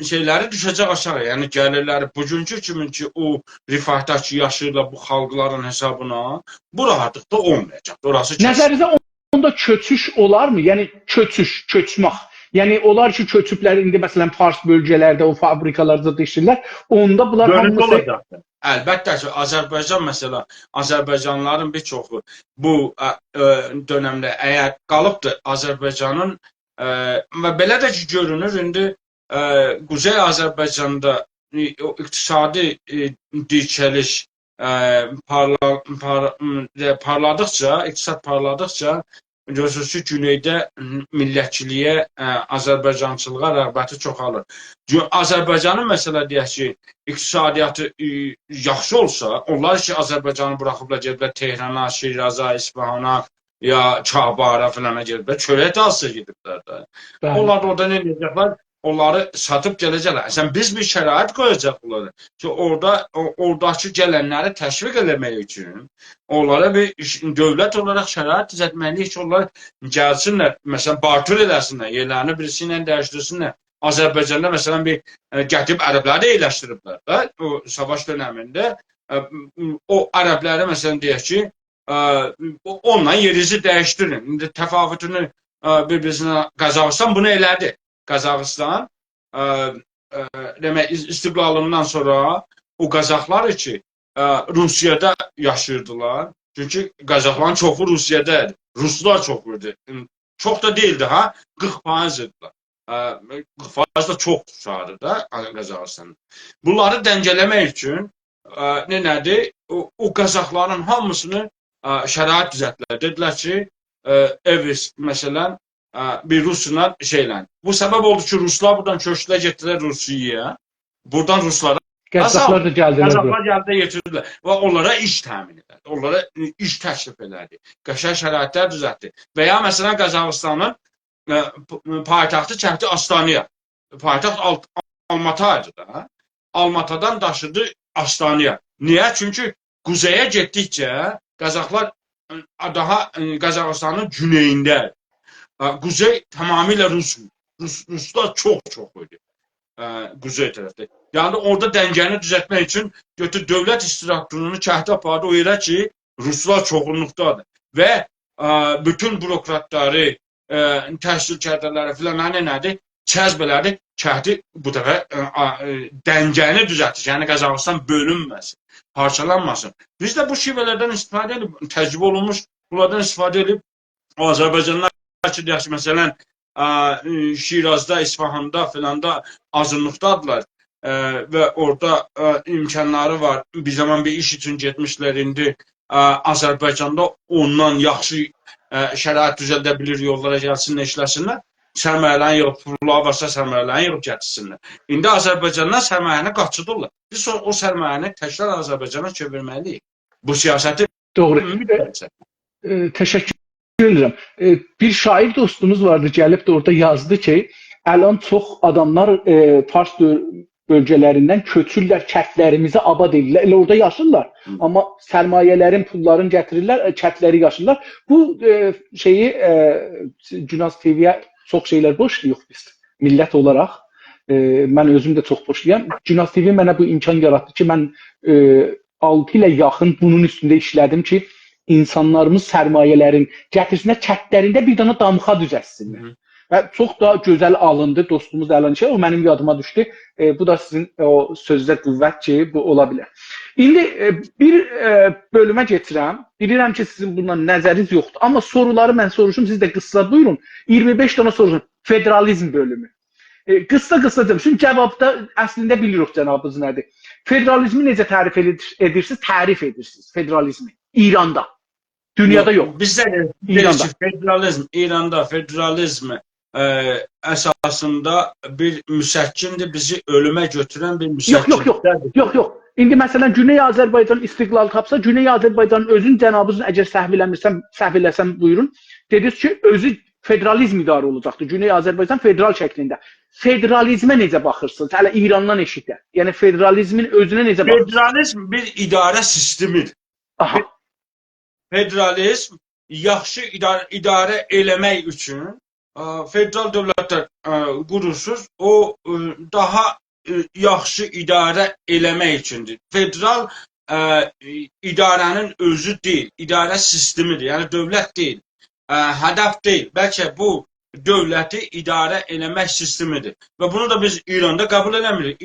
şeyləri düşəcək aşağı. Yəni gəlirləri bugünkü kimi ki o rifahdakı yaşayırlar bu xalqların hesabına, bu rahatlıqda olmayacaq. Orası kesin. Nəzərinizdə onda köçüş olar mı? Yəni köçmək. Yəni onlar ki köçüblər indi məsələn Fars bölgələrdə o fabrikalarda işləyirlər. Onda bunlar hamısı olacaq. Əlbəttə ki, Azərbaycan məsələn, Azərbaycanlıların bir çoxu bu dövrdə əgər qalıbdır Azərbaycanın və belə də ki görünür indi Quzey Azərbaycanda iqtisadi dirçəliş parladıqca, iqtisad parladıqca görürsünüz ki, güneydə millətçiliyə, Azərbaycançılığa rəğbəti çoxalır. Azərbaycanın məsələ deyək ki, iqtisadiyyatı yaxşı olsa, onlar ki, Azərbaycanı buraxıblar, gediblər Tehrana, Şiraza, İsfahana, ya Çağbara filana gediblər, çörək təhsil gediblər də. Onlar da orada nə edəcəklər? Onları satıp gələcəklər. Sən biz bir şərait qoyacaq bunları ki, oradakı gələnləri təşviq eləmək üçün onlara bir dövlət olaraq şərait düzəltməliyik ki, onlar gəlsinlər, məsələn, barter eləsinlər, yerlərini birisi ilə dəyişdirsinlər. Azərbaycanda məsələn bir gətib ərəbləri də eləşdiriblər də, o savaş dönəmində o ərəbləri məsələn deyək ki, onunla yerinizi dəyişdirin. İndi təfavütünü bir-birinə Qazaxıstan bunu elədi. Qazaxıstan demək istiqlalından sonra o Qazaxlar ki Rusiyada yaşayırdılar. Çünki Qazaxların çoxu Rusiyada idi. Ruslar çox idi. Çox da değildi ha, 40% idilər. 40% da çox şahıdır da Qazaxıstanda. Bunları dəngələmək üçün nədir? O Qazaxların hamısını şərait düzəltdilər. Dedilər ki, Evis məsələn bir Rusla şeylə. Bu səbəb oldu ki, Ruslar buradan köçdülər, getdilər Rusiyaya. Buradan Ruslara Qazaxlar da gəldilər. Qazaxlar gəldi, yetirdilər və onlara iş təmin edildi. Onlara iş təklif edildi. Qəşəng şəraitlər düzəltdi. Və ya məsələn Qazaxıstanın paytaxtı çəkdi Astanaya. Paytaxt Almataydı da. Almatadan daşıdı Astanaya. Niyə? Çünki quzeyə getdikcə Qazaxlar daha Qazaxıstanın güneyində. Quzey tamamilə Ruslar çox idi. Quzey tərəfdə. Yəni orada dəngəni düzəltmək üçün dövlət istiqlalını çəkdi apardı o yerə ki, Ruslar çoxunluqdadır. Və bütün bürokratları, təhsil kədrləri filan nədir? Cəzb elədi, çəkdi bu dəfə dəngəni düzəltdi. Yəni Qazaxıstan bölünməsin, parçalanmasın. Biz də bu şivələrdən istifadə edib, təcrübə olunmuş bunlardan istifadə edib Azərbaycanlar ki, deyək ki, məsələn, Şirazda, İsfahanda filanda azınlıqdadırlar və orada imkanları var. Bir zaman bir iş üçün getmişlər, indi Azərbaycanda ondan yaxşı şərait düzəldə bilir, yollara gəlsinlər, işləsinlər. Sərmayələrini yığıb, pulları varsa sərmayələrini yığıb gətirsinlər. İndi Azərbaycandan sərmayəni qaçırırlar. Biz o sərmayəni təkrar Azərbaycana çevirməliyik. Bu siyasəti doğru. Təşəkkür edirəm. Bir şair dostumuz vardı, gəlib də orada yazdı ki, əlan çox adamlar Fars bölgələrindən köçürlər, kəndlərimizi abad edirlər. Elə orada yaşırlar. Amma sərmayələrin, pulların gətirirlər, kəndləri yaşırlar. Bu şeyi Günaz TV-yə çox şeylər boşlayıq biz, millət olaraq. Mən özüm də çox boşlayam. Günaz TV mənə bu imkan yaratdı ki, mən 6 ilə yaxın bunun üstündə işlədim ki, insanlarımız sərmayələrin gətirsinlər, kəndlərində bir dana damxa düzəlsinlər. Və çox da gözəl alındı, dostumuz Əlan şey, o mənim yadıma düşdü. Bu da sizin o sözdə qüvvət ki, bu ola bilər. İndi bir bölümə keçirəm. Bilirəm ki, sizin bundan nəzəriniz yoxdur. Amma soruları mən soruşum, siz də qısa buyurun. 25 dənə soruşun. Federalizm bölümü. Qısa demişim. Çünki cavabda əslində bilirik cənabınız nədir. Federalizmi necə tərif edirsiniz? Tərif edirsiniz federalizmi. İranda. Dünyada yox. Bizdə İranda. federalizm, İranda federalizm əsasında bir müsəkkindir, bizi ölümə götürən bir müsəkkindir. Yox. İndi məsələn Güney Azərbaycan istiqlal tapsa, Güney Azərbaycanın özün cənabınızın əgər səhv eləsəm buyurun, dediniz ki, özü federalizm idarə olacaqdır. Güney Azərbaycan federal şəklində. Federalizmə necə baxırsınız? Hələ İrandan eşitdə. Yəni federalizmin özünə necə baxırsınız? Federalizm bir idarə sistemidir. Aha. Federalizm yaxşı idarə eləmək üçün federal dövlətlər qurursuz, o daha yaxşı idarə eləmək üçündür. Federal idarənin özü deyil, idarə sistemidir. Yəni dövlət deyil, hədəf deyil. Bəlkə bu dövləti idarə eləmək sistemidir. Və bunu da biz İranda qəbul eləmirik.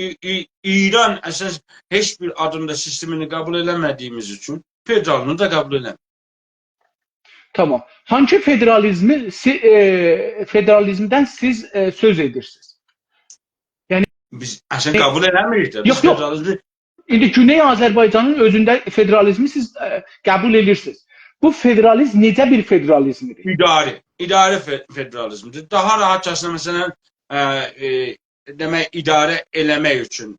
İran əsas heç bir adında sistemini qəbul eləmədiyimiz üçün federalını da qəbul eləmirik. Tamam. Hangi federalizmdən siz söz edirsiniz? Biz əslən qəbul eləmirik də. Yox. İndi Güney Azərbaycanın özündə federalizmi siz qəbul edirsiniz. Bu federalizm necə bir federalizmdir? İdarə federalizmdir. Daha rahatçasına məsələn demək idarə eləmək üçün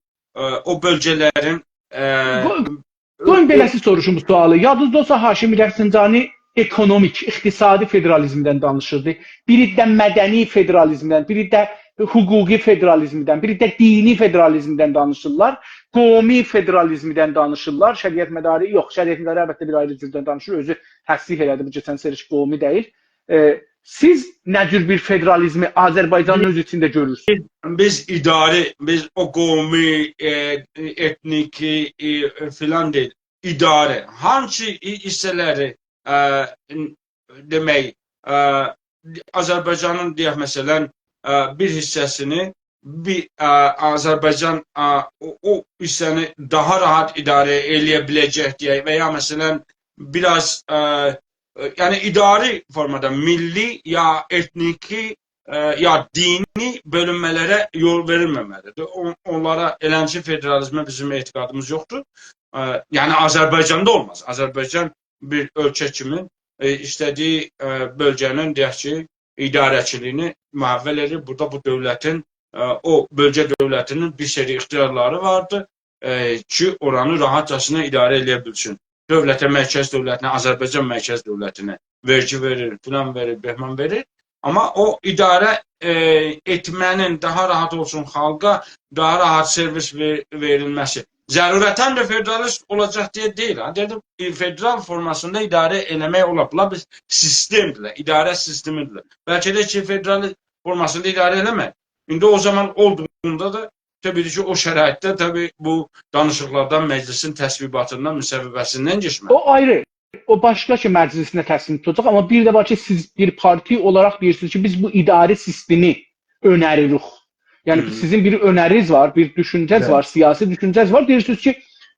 o bölgələrin Qoyun beləsi soruşum bu sualı. Yadınızda olsa Haşimi Rəfsanjani ekonomik, iqtisadi federalizmdən danışırdı. Biri də mədəni federalizmdən, biri də hüquqi federalizmdən, biri də dini federalizmdən danışırlar. Qomi federalizmdən danışırlar. Şəriət mədarı yox, şəriət mədarı əlbəttə bir ayrı cürdən danışır. Özü təsdiq elədi bu keçən seriş qomi deyil. Siz nə cür bir federalizmi Azərbaycanın öz içində görürsünüz? Biz o qomi, etniki filan deyil. İdarə. Hangi hissələri demək Azərbaycanın deyək məsələn bir hissəsini Azərbaycan o hissəni daha rahat idarə eləyə biləcək deyək və ya məsələn biraz yəni idari formada milli ya etniki ya dini bölünmələrə yol verilməməlidir. Onlara eləncə federalizmə bizim etiqadımız yoxdur. Yəni Azərbaycanda olmaz. Azərbaycan bir ölkə kimi istədiyi bölgənin deyək ki, idarəçiliyini müəvvəl edir. Burada bu dövlətin, o bölgə dövlətinin bir seri ixtiyarları vardır ki, oranı rahatcasına idarə eləyə bilsin. Dövlətə, mərkəz dövlətinə, Azərbaycan mərkəz dövlətinə vergi verir, filan verir, behman verir. Amma o idarə etmənin daha rahat olsun xalqa, daha rahat servis verilməsi. Zərurətən də federalist olacaq deyə deyil. Dedim, federal formasında idarə eləmək ola. Bunlar bir sistemdirlər, idarə sistemidirlər. Bəlkə də ki, federal formasında idarə eləmək. İndi o zaman olduğunda da təbii ki, o şəraitdə təbii bu danışıqlardan məclisin təsvibatından, müsəvvibəsindən geçmək. O ayrı. O başqa ki, məclisinə təslim tutacaq. Amma bir də var ki, siz bir parti olaraq deyirsiniz ki, biz bu idarə sistemi önəririk. Yəni sizin bir önəriniz var, bir düşüncəz var, siyasi düşüncəz var. Deyirsiniz ki,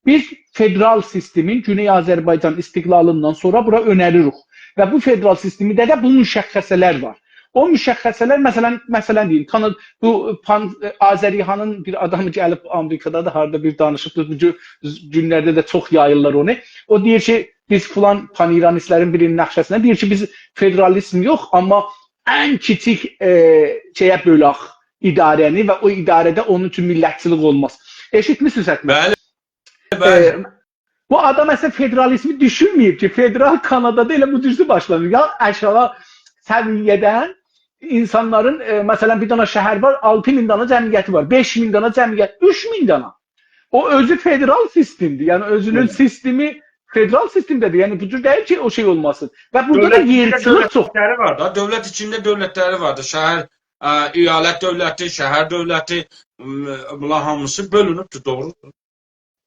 biz federal sistemin Güney Azərbaycan istiqlalından sonra bura önəririk. Və bu federal sistemdə də bunun müşəxxəsələr var. O müşəxxəsələr məsələn deyim, bu Azərihanın bir adamı gəlib Amerikada da harda bir danışıbdır. Bu günlərdə də çox yayırlar onu. O deyir ki, biz filan pan-İranistlərin birinin nəqşəsinə deyir ki, biz federalizm yox, amma ən kiçik şeyə bölək idarəni və o idarədə onun üçün millətçilik olmaz. Eşitmisiniz hətta? Bəli. Bu adam əslində federalizmi düşünməyib ki, federal Kanadada elə bu düzü başlanır. Ya aşağı səviyyədən insanların, məsələn bir dana şəhər var, 6000 dana cəmiyyəti var, 5000 dana cəmiyyət, 3000 dana. O özü federal sistemdir. Yəni özünün sistemi federal sistemdədir. Yəni bu cür deyil ki, o şey olmasın. Və burada da yerçilik çox. Dövlət içində dövlətləri vardır. Şəhər, əyalət dövləti, şəhər dövləti, bunlar hamısı bölünübdür, doğrudur.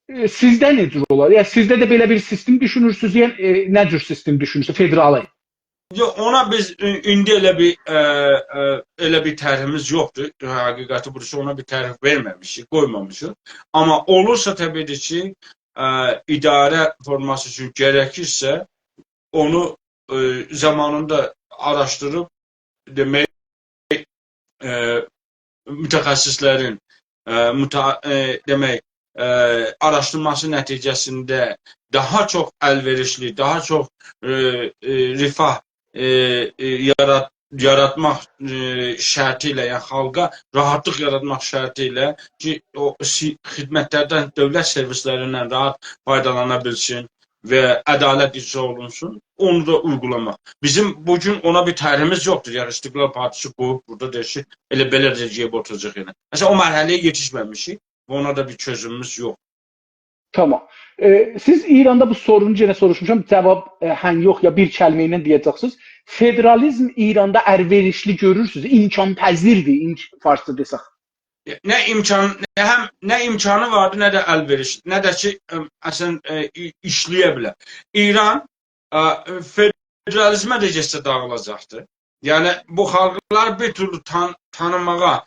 Sizdə nə cür olar? Yəni sizdə də belə bir sistem düşünürsünüz, yəni nə cür sistem düşünürsünüz, federalı? Yox, ona biz indi elə bir tərifimiz yoxdur. Həqiqəti burası ona bir tərif verməmişik, qoymamışıq. Amma olursa təbii ki, idarə forması üçün gərəkirsə, onu zamanında araşdırıb demək mütəxəssislərin demək araşdırması nəticəsində daha çox əlverişli, daha çox rifah yaratmaq şərti ilə, yəni xalqa rahatlıq yaratmaq şərti ilə ki, o xidmətlərdən, dövlət servislərindən rahat faydalana bilsin və ədalət icra olunsun, onu da uygulamaq. Bizim bugün ona bir tərhimiz yoxdur. Yəni İstiqlal Partisi qoyub burada deyir ki, elə belə deyəcəyib oturacaq yəni. Məsələn, o mərhələyə yetişməmişik və ona da bir çözümümüz yox. Tamam. Siz İranda bu sorunu yenə soruşmuşam. Cavab hən yox ya bir kəlmə ilə deyəcəksiniz. Federalizm İranda əlverişli görürsünüz. İmkanpəzirdir, farsça desək. Nə imkanı vardı, nə də əlverişli, nə də ki, əslən işləyə bilər. İran federalizmə də getsə dağılacaqdır. Yəni bu xalqlar bir türlü tanımağa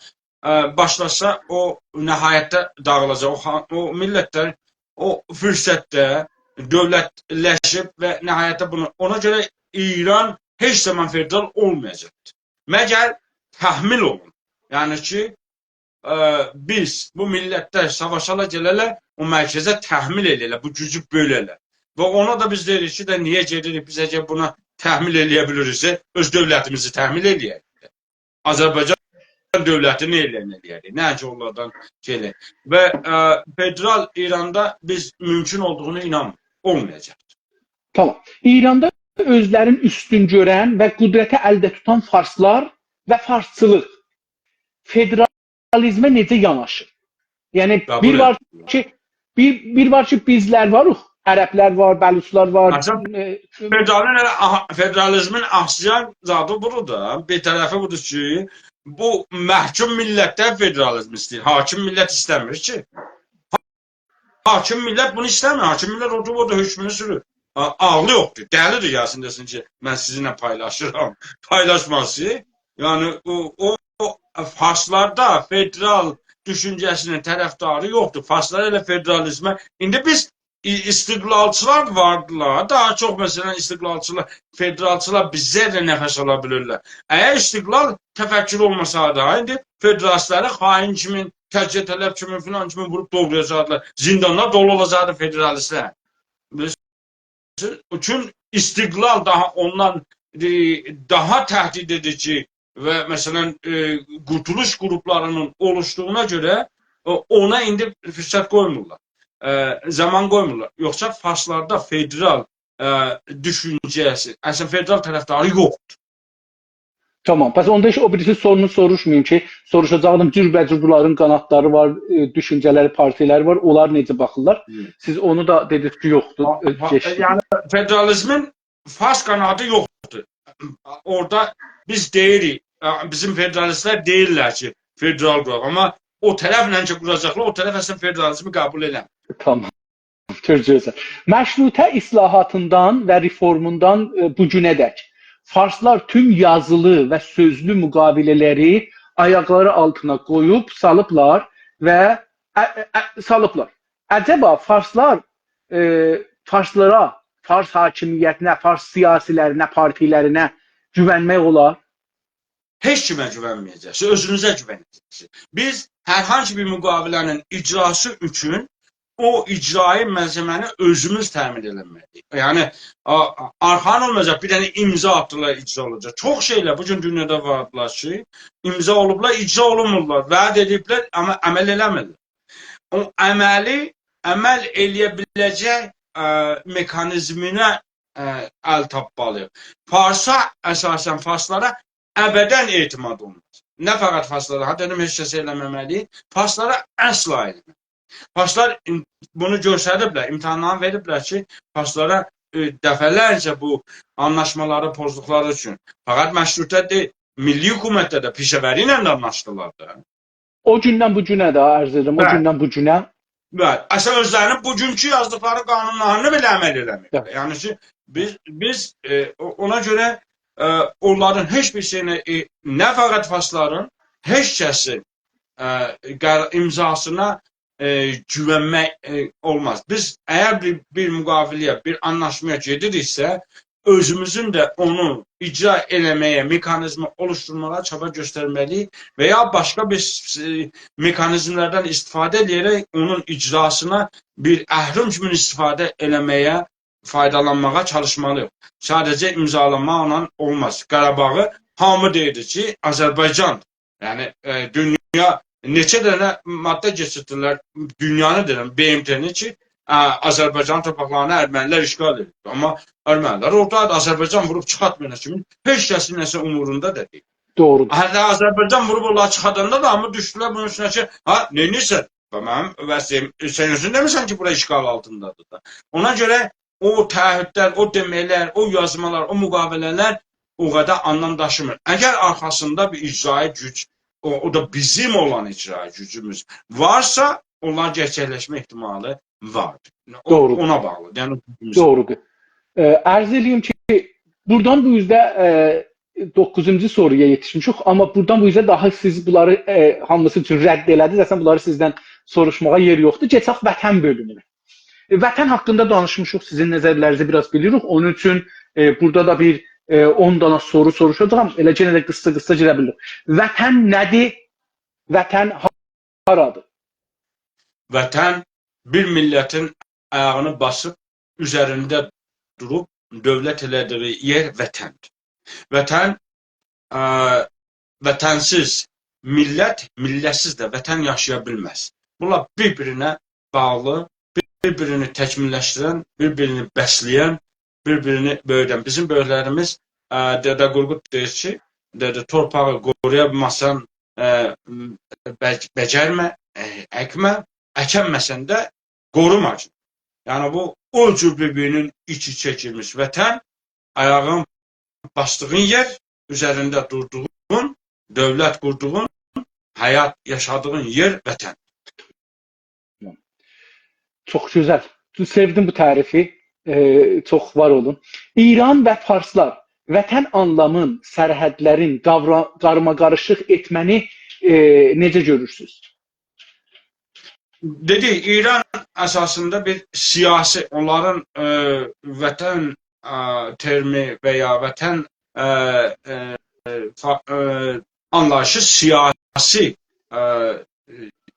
başlasa, o nəhayətdə dağılacaq. O millətlər o fürsətdə dövlətləşib və nəhayətdə bunu, ona görə İran heç zaman federal olmayacaqdır. Məgər təhmil olun. Yəni ki, biz bu millətlər savaşala gələlər, o mərkəzə təhmil elələr, bu gücü bölələr. Və ona da biz deyirik ki, niyə gedirik, biz əgər buna təhmil eləyə biliriksə, öz dövlətimizi təhmil eləyək. Azərbaycan dövlətini eləyək. Nəinki onlardan gələk. Və federal İranda biz mümkün olduğunu inanmırıq. Olmayacaqdır. Tamam. İranda özlərin üstün görən və qüdrəti əldə tutan farslar və farsçılıq federalizmə necə yanaşır? Yəni bir var ki bizlər varıq, ərəblər var, bəluçlar var. Federalizmin aksiyan zadı budur. Bir tərəfi budur ki, bu məhkum millətlər federalizm istəyir. Hakim millət istəmir ki. Hakim millət bunu istəmir. Hakim millət oturub hökmünü sürür. Ağlı yoxdur. Dəlidir gəlsin desin ki, mən sizinlə paylaşıram. Paylaşması. Yəni o farslarda federal düşüncəsinin tərəfdarı yoxdur. Farslar elə federalizmə. İndi biz istiqlalçılar vardılar. Daha çox məsələn istiqlalçılar, federalçılar bizə də nəfəs ala bilirlər. Əgər istiqlal təfəkkür olmasaydı, indi federalistləri xain kimi, təcə tələb kimi, filan kimi vurub doğrayacaqlar. Zindanlar dolu olacaqdı federalistlər. Üçün istiqlal daha ondan daha təhdid edici və məsələn qurtuluş qruplarının oluşduğuna görə ona indi fürsət qoymurlar. Zaman qoymurlar. Yoxsa farslarda federal düşüncəsi, əslən federal tərəfdarı yoxdur. Tamam. Pəs onda o birisi sorunu soruşmayayım ki, soruşacaqdım cürbəcür bunların qanatları var, düşüncələri, partiləri var. Onlar necə baxırlar? Siz onu da dediniz ki, yoxdur. Yəni federalizmin fars qanadı yoxdur. Orada biz deyirik, bizim federalistlər deyirlər ki, federal quraq. Amma o tərəflə ki quracaqlar, o tərəf əslən federalizmi qəbul eləmir. Tamam. Türkcəsə. Məşrutə islahatından və reformundan bugünədək farslar tüm yazılı və sözlü müqavilələri ayaqları altına qoyub salıblar və salıblar. Əcəba farslar farslara, fars hakimiyyətinə, fars siyasilərinə, partilərinə güvənmək olar? Heç kimə güvənməyəcəksiniz, özünüzə güvənəcəksiniz. Biz hər hansı bir müqavilənin icrası üçün o icraî məlzəməni özümüz təmin edilməliyik. Yəni arxan olmayacaq, bir dənə imza atdılar, icra olacaq. Çox şeylər bugün dünyada vardılar ki, imza olublar, icra olunmurlar, vəd ediblər, amma əməl eləmirlər. O əməl eləyə biləcək mekanizminə əl tapmalıyıq. Farsa əsasən farslara əbədən etimad olmaz. Nə fəqət farslara, dedim heç kəsə eləməməliyik, farslara əsla eləməliyik. Farslar bunu göstəriblər, imtahanlarını veriblər ki, farslara dəfələrcə bu anlaşmaları pozduqları üçün. Fəqət məşrutə deyil, milli hökumətdə də pişəvəri ilə də anlaşdılar da. O gündən bu günə də ərz edirəm, o gündən bu günə. Əslən özlərinin bugünkü yazdıqları qanunlarını belə əməl eləmir. Yəni ki, biz ona görə onların heç bir şeyini, nə fəqət farsların, heç kəsin imzasına güvənmək olmaz. Biz əgər bir müqaviləyə, bir anlaşmaya gediriksə, özümüzün də onu icra eləməyə, mekanizmi oluşturmağa çaba göstərməliyik və ya başqa bir mekanizmlərdən istifadə edərək onun icrasına bir əhrim kimi istifadə eləməyə, faydalanmağa çalışmalıyıq. Sadəcə imzalamaqla olmaz. Qarabağı hamı deyir ki, Azərbaycan, yəni dünya neçə dənə maddə keçirdirlər, dünyanı deyirəm, BMT-ni ki, Azərbaycan torpaqlarını ermənilər işgal edir. Amma ermənilər orada Azərbaycan vurub çıxartmayana kimi heç kəsin nəsə umurunda da deyil. Doğrudur. Hətta Azərbaycan vurub onları çıxardanda da hamı düşdülər bunun üstünə ki, neynirsən? Mənim vəsiyyəm, sən özün demirsən ki, bura işgal altındadır da. Ona görə o təahhüdlər, o deməklər, o yazmalar, o müqavilələr o qədər anlam daşımır. Əgər arxasında bir icraî güc, o da bizim olan icraî gücümüz varsa, onlar gerçəkləşmə ehtimalı vardır. Doğrudur. Ona bağlı. Yəni, Doğrudur. Ərz edeyim ki, buradan bu üzdə 9-cu soruya yetişmişik, amma buradan bu üzdə daha siz bunları hamısı üçün rədd elədiniz. Əslən bunları sizdən soruşmağa yer yoxdur. Keçək vətən bölümünə. Vətən haqqında danışmışıq, sizin nəzərlərinizi biraz bilirik. Onun üçün burada da bir 10 dana soru soruşacağam. Elə yenə də qısa gedə bilirik. Vətən nədir? Vətən haradır? Vətən bir millətin ayağını basıb, üzərində durub, dövlət elədiyi yer vətəndir. Vətən, vətənsiz millət, millətsiz də vətən yaşaya bilməz. Bunlar bir-birinə bağlı, bir-birini təkmilləşdirən, bir-birini bəsləyən, bir-birini böyüdən. Bizim böyüklərimiz Dədə Qorqud deyir ki, torpağı qoruya bilməsən, becərmə, əkmə, əkənməsən də qorumacın. Yəni bu o cür bir-birinin içi çəkilmiş vətən, ayağın bastığın yer, üzərində durduğun, dövlət qurduğun, həyat yaşadığın yer vətən. Çox gözəl. Sevdim bu tərifi. Çox var olun. İran və Farslar vətən anlamın, sərhədlərin qarmaqarışıq etməni necə görürsünüz? Dedik, İran əsasında bir siyasi, onların vətən termi və ya vətən anlayışı siyasi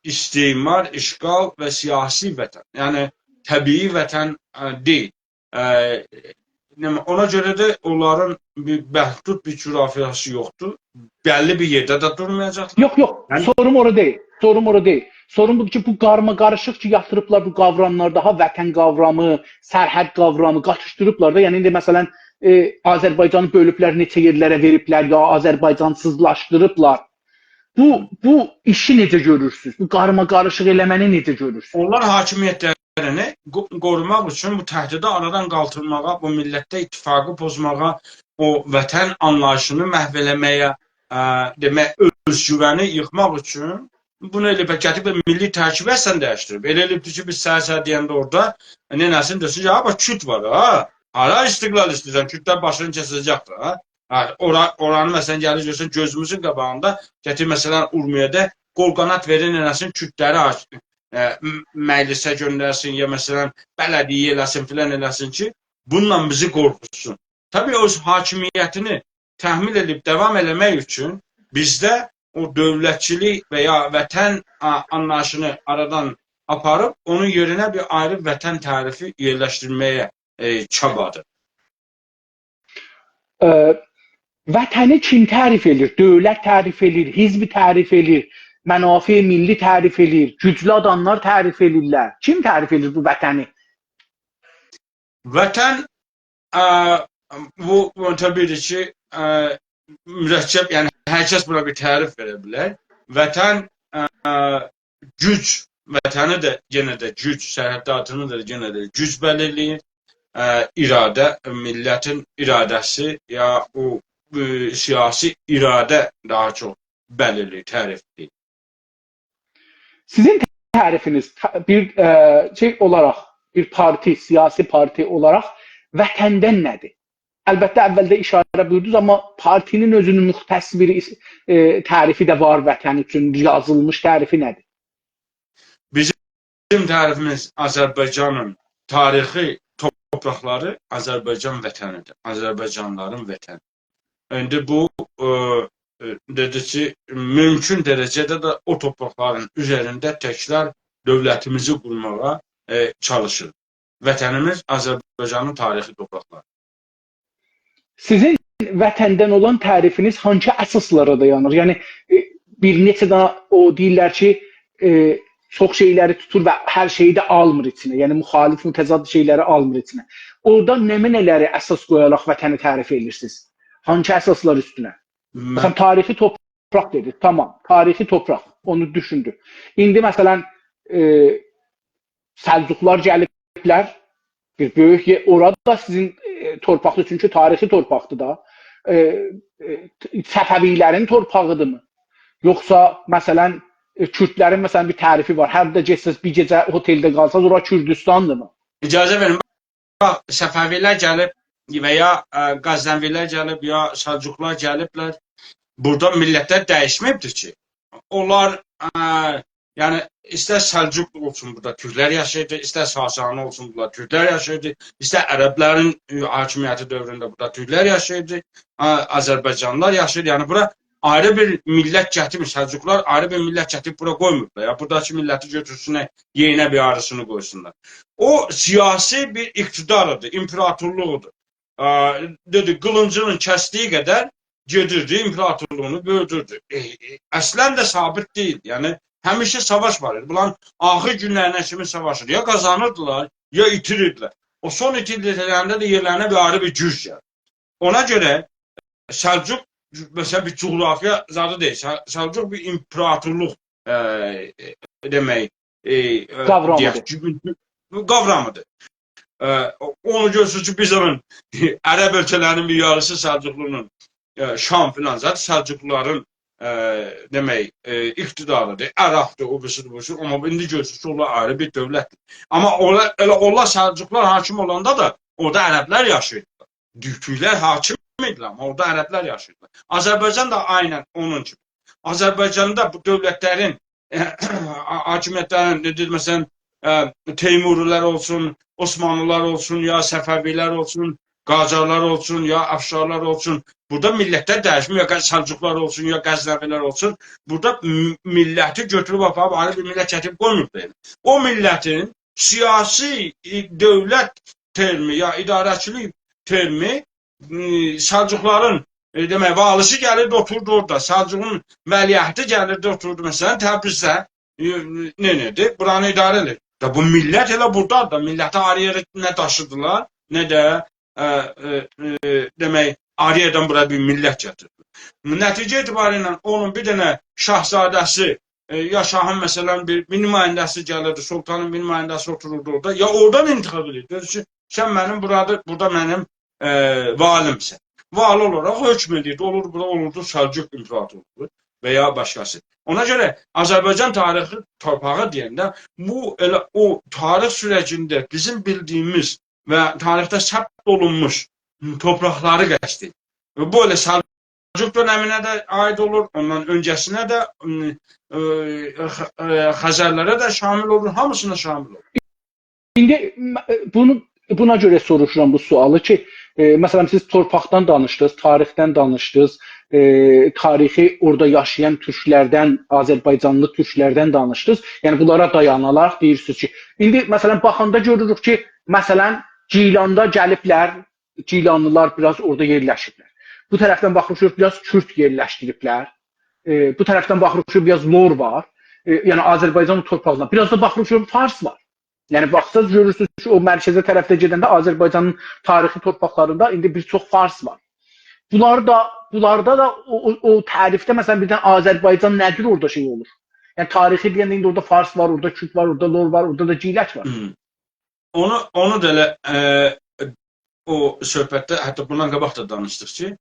istimar, işğal və siyasi vətən. Yəni, təbii vətən deyil. Ona görə də onların məhdud bir coğrafiyası yoxdur. Bəlli bir yerdə də durmayacaqlar. Yox, sorum orada deyil. Sorun budur ki, bu qarmaqarışıq ki, yatırıblar bu qavramlar, daha vətən qavramı, sərhəd qavramı qatışdırıblar da. Yəni, indi məsələn, Azərbaycanı bölüblər, neçə yerlərə veriblər, ya Azərbaycansızlaşdırıblar. Bu işi necə görürsünüz? Bu qarmaqarışıq eləməni necə görürsünüz? Onlar hakimiyyətlərini qorumaq üçün bu təhdidi aradan qaldırmağa, bu millətdə ittifaqı pozmağa, o vətən anlayışını məhv eləməyə, demək, özgüvəni yıxmaq üçün bunu eləyib, gətib milli tərkibə sən dəyişdirib. Elə elibdir ki, biz səhər deyəndə orada nənəsini desin, ya, bax, küt var, ha? Hara istiqlal istəyirsən, kütlər başını kəsəcəkdir, ha? Oranı məsələn gəlir görsən gözümüzün qabağında, gətir məsələn Urmiyədə qol-qanat verən nənəsinin kütləri məclisə göndərsin, ya məsələn bələdiyyə eləsin, filan eləsin ki, bununla bizi qorxutsun. Tabii o hakimiyyətini təhmil edib davam eləmək üçün bizdə o dövlətçilik və ya vətən anlayışını aradan aparıb, onun yerinə bir ayrı vətən tərifi yerləşdirməyə çabadır. Vətəni kim tərif edir? Dövlət tərif edir, hizbi tərif edir, mənafi milli tərif edir, güclü adamlar tərif edirlər. Kim tərif edir bu vətəni? Vətən, bu təbii ki, mürəkkəb, yəni hər kəs buna bir tərif verə bilər. Vətən, güc, vətəni də yenə də güc, sərhəddatını da yenə də güc bəlirləyir. İradə, millətin iradəsi ya o siyasi iradə daha çox bəlirli, tərifli. Sizin tərifiniz bir şey olaraq, bir parti, siyasi parti olaraq vətəndən nədir? Əlbəttə, əvvəldə işarə buyurdunuz, amma partinin özünün müxtəs bir tərifi də var vətən üçün, yazılmış tərifi nədir? tərifimiz Azərbaycanın tarixi torpaqları Azərbaycan vətənidir. Azərbaycanlıların vətəni. İndi bu dedi ki, mümkün dərəcədə də o torpaqların üzərində təkrar dövlətimizi qurmağa çalışır. Vətənimiz Azərbaycanın tarixi torpaqları. Sizin vətəndən olan tərifiniz hansı əsaslara dayanır? Yəni bir neçə dənə o deyirlər ki, çox şeyləri tutur və hər şeyi də almır içinə. Yəni müxalif, mütəzad şeyləri almır içinə. Orada nələri əsas qoyaraq vətəni tərif edirsiniz? Hansı əsaslar üstünə? Məsələn, tarixi torpaq dedi. Tamam, tarixi torpaq. Onu düşündü. İndi məsələn Səlcuqlar gəliblər. Bir böyük yer. Orada sizin torpaqdır, çünki tarixi torpaqdır da. Səfəvilərin torpağıdırmı? Yoxsa məsələn Kürdlərin məsələn bir tərifi var. Hər də getsəz bir gecə oteldə qalsaz, ora Kürdistandırmı? İcazə verin. Bax, Səfəvilər gəlib və ya Qaznəvilər gəlib, ya Səlcuqlar gəliblər. Burada millətlər dəyişməyibdir ki. Onlar yəni istər Səlcuq olsun burada Türklər yaşayırdı, istər Sasani olsun burada Türklər yaşayırdı, istər ərəblərin hakimiyyəti dövründə burada Türklər yaşayırdı, Azərbaycanlılar yaşayırdı. Yəni bura ayrı bir millət gətirmir. Səlcuqlar ayrı bir millət gətirib bura qoymurlar. Ya buradakı milləti götürsünlər, yeyinə bir arısını qoysunlar. O siyasi bir iqtidarıdır, imperatorluğudur. Dedi, qılıncının kəsdiyi qədər gedirdi, imperatorluğunu böldürdü. Əslən də sabit deyil. Yəni həmişə savaş var idi. Bunların axır günlərinə kimi savaşır. Ya qazanırdılar, ya itirirdilər. O son itirdiklərində də yerlərinə bir ayrı bir güc gəldi. Ona görə Səlcuq məsələn bir coğrafiya zadı deyil. Səlcuq bir imperatorluq demək qavramıdır. Onu görürsünüz ki, bir zaman Ərəb ölkələrinin bir yarısı Səlcuqlunun Şam filan zaten Səlcuqluların demək iqtidarıdır. Əraqdır, o birisidir, bu birisidir. Amma indi görürsünüz ki, onlar ayrı bir dövlətdir. Amma onlar Səlcuqlar hakim olanda da orada ərəblər yaşayırdılar. Türklər hakim idilər, amma orada ərəblər yaşayırdılar. Azərbaycan da aynən onun kimi. Azərbaycanda bu dövlətlərin hakimiyyətlərin məsələn Teymurilər olsun, Osmanlılar olsun, ya Səfəvilər olsun, Qacarlar olsun, ya Əfşarlar olsun. Burada millətlər dəyişmir, ya Səlcuqlar olsun, ya Qəznəvilər olsun. Burada milləti götürüb aparıb ayrı bir millət gətirib qoymur. O millətin siyasi dövlət termi, ya idarəçilik termi Səlcuqların demək, valisi gəlirdi, oturdu orada. Səlcuqun vəliəhdi gəlirdi, oturdu. Məsələn, Təbrizdə nədir? Buranı idarə edir. Bu millət elə buradadır da. Milləti ayrı yerə nə daşıdılar, nə də demək, ayrı yerdən buraya bir millət gətirdi. Nəticə etibarilə onun bir dənə şahzadəsi, ya şahın məsələn bir nümayəndəsi gəlirdi, sultanın bir nümayəndəsi otururdu orada, ya oradan intiqab edirdi. Dedi ki, sən mənim burada mənim valimsən. Vali olaraq hökm edirdi. Olurdu Səlcuq imperatorluğu və ya başqası. Ona görə Azərbaycan tarixi torpağı deyəndə bu elə o tarix sürəcində bizim bildiyimiz və tarixdə səbt olunmuş torpaqları qəsd edir. Bu elə Səlcuq dönəminə də aid olur, ondan öncəsinə də Xəzərlərə də şamil olur, hamısına şamil olur. İndi buna görə soruşuram bu sualı ki, məsələn siz torpaqdan danışdınız, tarixdən danışdınız, tarixi orada yaşayan türklərdən, Azərbaycanlı türklərdən danışdınız. Yəni bunlara dayanalar deyirsiniz ki, indi məsələn baxanda görürük ki, məsələn Gilanda gəliblər, Gilanlılar biraz orada yerləşiblər. Bu tərəfdən baxırıq biraz Kürd yerləşdiriblər. Bu tərəfdən baxırıq biraz Lor var. Yəni Azərbaycan torpağında. Biraz da baxırıq Fars var. Yəni baxsaz görürsünüz ki, o mərkəzə tərəfdə gedəndə Azərbaycanın tarixi torpaqlarında indi bir çox Fars var. Bunlarda da o tərifdə məsələn birdən Azərbaycan nədir orada şey olur? Yəni tarixi deyəndə indi orada Fars var, orada Kürd var, orada Lor var, orada da Gilək var. Onu da elə o söhbətdə, hətta bundan qabaq da danışdıq ki,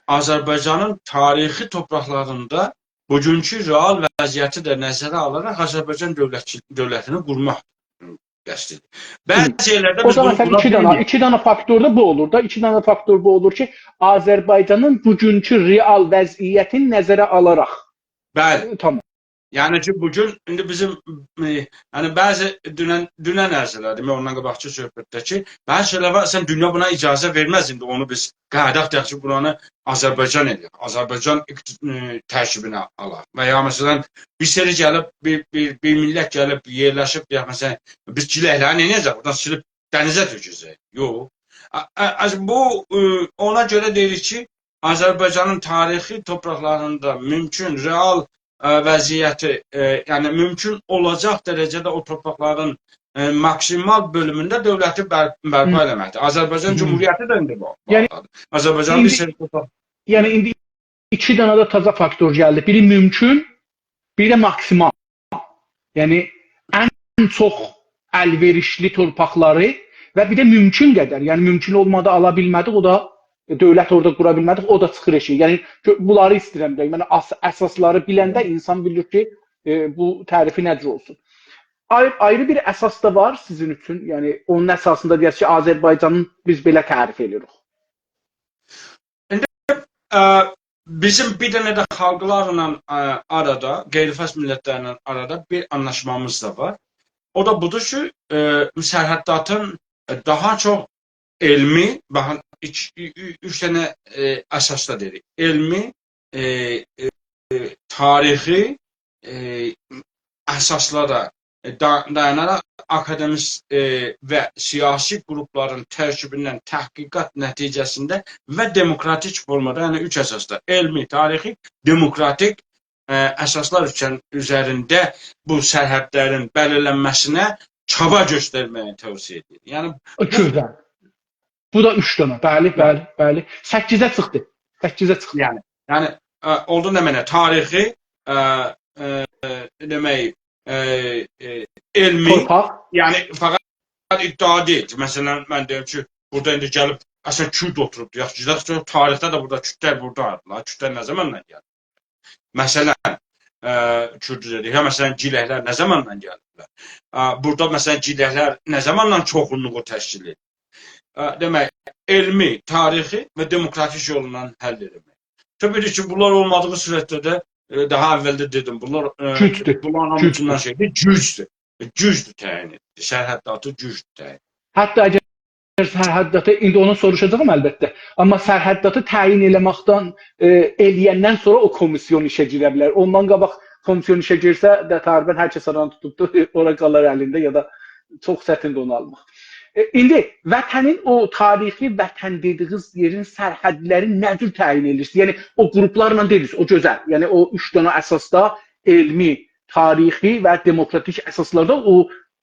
Azərbaycanın tarixi torpaqlarında bugünkü real vəziyyəti də nəzərə alaraq Azərbaycan dövlətini qurmaq qəsd edir. Bəzi yerlərdə biz bunu qura bilmirik. İki dənə faktor da bu olur da. İki dənə faktor bu olur ki, Azərbaycanın bugünkü real vəziyyətini nəzərə alaraq. Bəli. Tamam. Yani ki bugün indi bizim yani bazı dünen ərzələr demək ondan qabaqçı söhbətdəki bazı şeylər var sən dünya buna icazə verməz indi onu biz qadaq deyək ki buranı Azərbaycan edir. Azərbaycan tərkibinə alaq. Və ya məsələn bir seri gəlib bir millət gəlib yerləşib deyək məsələn biz giləkləri nə edəcək? Buradan silib dənizə tökəcək. Yox. Bu ona görə deyirik ki Azərbaycanın tarixi torpaqlarında mümkün real vəziyyəti, yəni mümkün olacaq dərəcədə o torpaqların maksimal bölümündə dövləti bərpa eləməkdir. Azərbaycan Cumhuriyyəti də indi bu. Azərbaycan bir seri torpaq. Yəni indi iki dənə də təzə faktor gəldi. Biri mümkün, biri də maksimal. Yəni ən çox əlverişli torpaqları və bir də mümkün qədər. Yəni mümkün olmadı ala bilmədik, o da dövlət orada qura bilmədik, o da çıxır eşiyə. Yəni bunları istəyirəm deyək. Yəni əsasları biləndə insan bilir ki, bu tərifi nədir olsun. Ayrı bir əsas da var sizin üçün. Yəni onun əsasında deyək ki, Azərbaycanın biz belə tərif edirik. Bizim bir dənə də xalqlarla arada, qeyri-fəs millətlərlə arada bir anlaşmamız da var. O da budur ki, sərhəddatın daha çox elmi, baxın, üç dənə əsasda dedik. Elmi, tarixi əsaslara dayanaraq akademik və siyasi qrupların tərkibindən təhqiqat nəticəsində və demokratik formada, yəni üç əsasda elmi, tarixi, demokratik əsaslar üzərində bu sərhədlərin belirlənməsinə çaba göstərməyi tövsiyə edir. Yəni Gözəl. Bu da 3 dənə. Bəli. 8-ə çıxdı. 8-ə çıxdı. Yəni oldu nə mənə tarixi, demək elmi, yəni fəqət iddia deyil. Məsələn, mən deyim ki, burada indi gəlib əsən Kürd oturub, yaxşı, tarixdə də burada Kürdlər buradadırlar. Kürdlər nə zamandan gəldi? Məsələn, Kürdü dedik, məsələn, giləklər nə zamandan gəliblər? Burada, məsələn, giləklər nə zamandan çoxunluğu təşkil edir? Demək, elmi, tarixi və demokratik yolla həll edilmək. Təbii ki, bunlar olmadığı sürətdə də daha əvvəldə dedim, bunlar hamısından şeydir, gücdür təyin edir. Sərhəddatı gücdür təyin edir. Hətta əgər sərhəddatı, indi onu soruşacağım əlbəttə, amma sərhəddatı təyin eləməkdən eləyəndən sonra o komisyon işə girə bilər. Ondan qabaq komisyon işə girsə də tarifən hər kəs aranı tutubdur, ora qalar əlində ya da çox çətindir onu almaq. İndi vətənin o tarixi vətən dediyiniz yerin sərhədləri nə cür təyin edirsiniz? Yəni o qruplarla deyirsiniz, o gözəl. Yəni o 3 dənə əsasda elmi, tarixi və demokratik əsaslarda o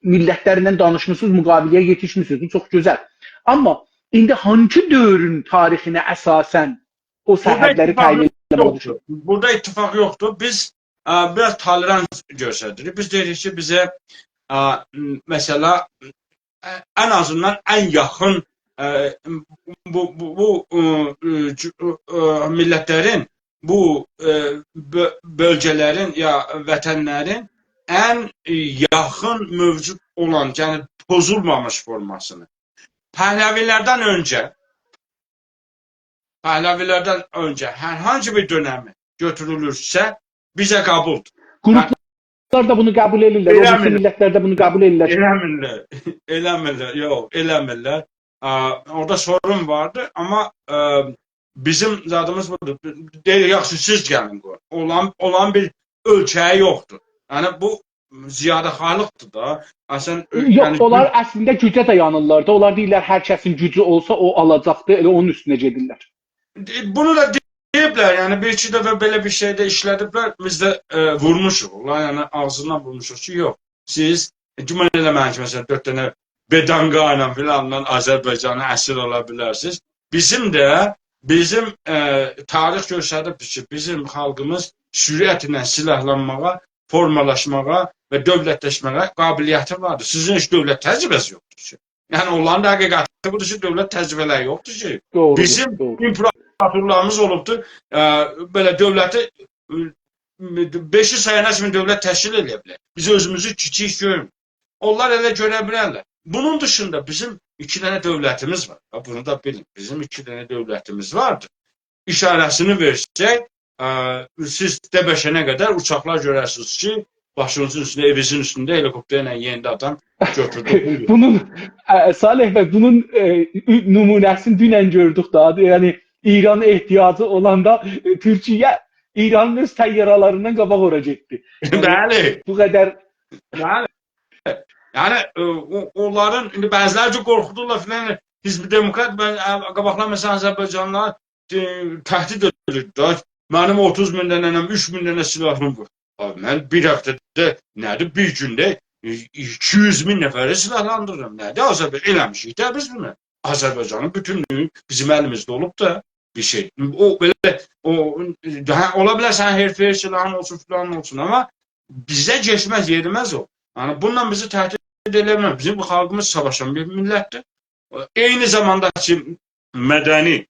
millətlərlə danışmısınız, müqaviləyə yetişmisiniz. Bu çox gözəl. Amma indi hangi dövrün tarixinə əsasən o sərhədləri təyin etmək olur? Burada ittifaq yoxdur. Biz biraz tolerans göstəririk. Biz deyirik ki, bizə məsələ ən azından ən yaxın bu millətlərin, bu bölgələrin ya vətənlərin ən yaxın mövcud olan, yəni pozulmamış formasını Pəhləvilərdən öncə hər hansı bir dönəmi götürülürsə bizə qabuldur. Qruplar da bunu qəbul edirlər, o millətlər də bunu qəbul edirlər. Eləmirlər, yox, eləmirlər. Orada sorun vardı, amma bizim zadımız budur. Deyir, yaxşı, siz gəlin qoy. Olan bir ölçəyi yoxdur. Yəni, bu ziyadəxarlıqdır da. Yox, onlar əslində gücə dayanırlar da. Onlar deyirlər, hər kəsin gücü olsa o alacaqdır, elə onun üstünə gedirlər. Bunu da deyiblər, yəni bir iki dəfə belə bir şeydə işlədiblər, biz də vurmuşuq. Yəni ağzından vurmuşuq ki, yox, siz güman eləməyin ki, məsələn, 4 dənə bedanqa ilə filanla Azərbaycanı əsir ola bilərsiniz. Bizim tarix göstəribdir ki, bizim xalqımız sürətlə silahlanmağa, formalaşmağa və dövlətləşməyə qabiliyyəti vardır. Sizin heç dövlət təcrübəsi yoxdur ki. Yəni onların da həqiqəti budur ki, dövlət təcrübələri yoxdur ki. Bizim imperatorlarımız olubdur, belə dövləti 500 sayana kimi dövlət təşkil edə bilər. Biz özümüzü kiçik görmürük. Onlar elə görə bilərlər. Bunun dışında bizim 2 dənə dövlətimiz var. Bunu da bilin. Bizim 2 dənə dövlətimiz vardır. İşarəsini versək, siz Dəbəşənə qədər uçaqlar görərsiniz ki, başınızın üstündə, evinizin üstündə helikopterlə yeni adam götürdü. Bunun Salih bəy, bunun nümunəsini dünən gördük da. Yəni İran ehtiyacı olanda Türkiyə İranın öz təyyarələrinin qabaq ora getdi. Bəli. Bu qədər Bəli. Yəni onların indi bəziləri qorxudurlar filan. Hizb Demokrat qabaqlar məsələn Azərbaycanlılar təhdid edirlər. Mənim 30 min dənə, 3 min dənə silahım var. Mən bir həftədə nədir? Bir gündə 200 min nəfəri silahlandırıram. Nədir? Azərbaycan eləmişik də biz bunu. Azərbaycanın bütünlüyü bizim əlimizdə olub da bir şey. O belə ola bilər sən herfə silahın olsun filan olsun, amma bizə geçməz, yerimez o. Yəni bununla bizi təhdid eləmir. Bizim bu xalqımız savaşan bir millətdir. Eyni zamanda ki mədəni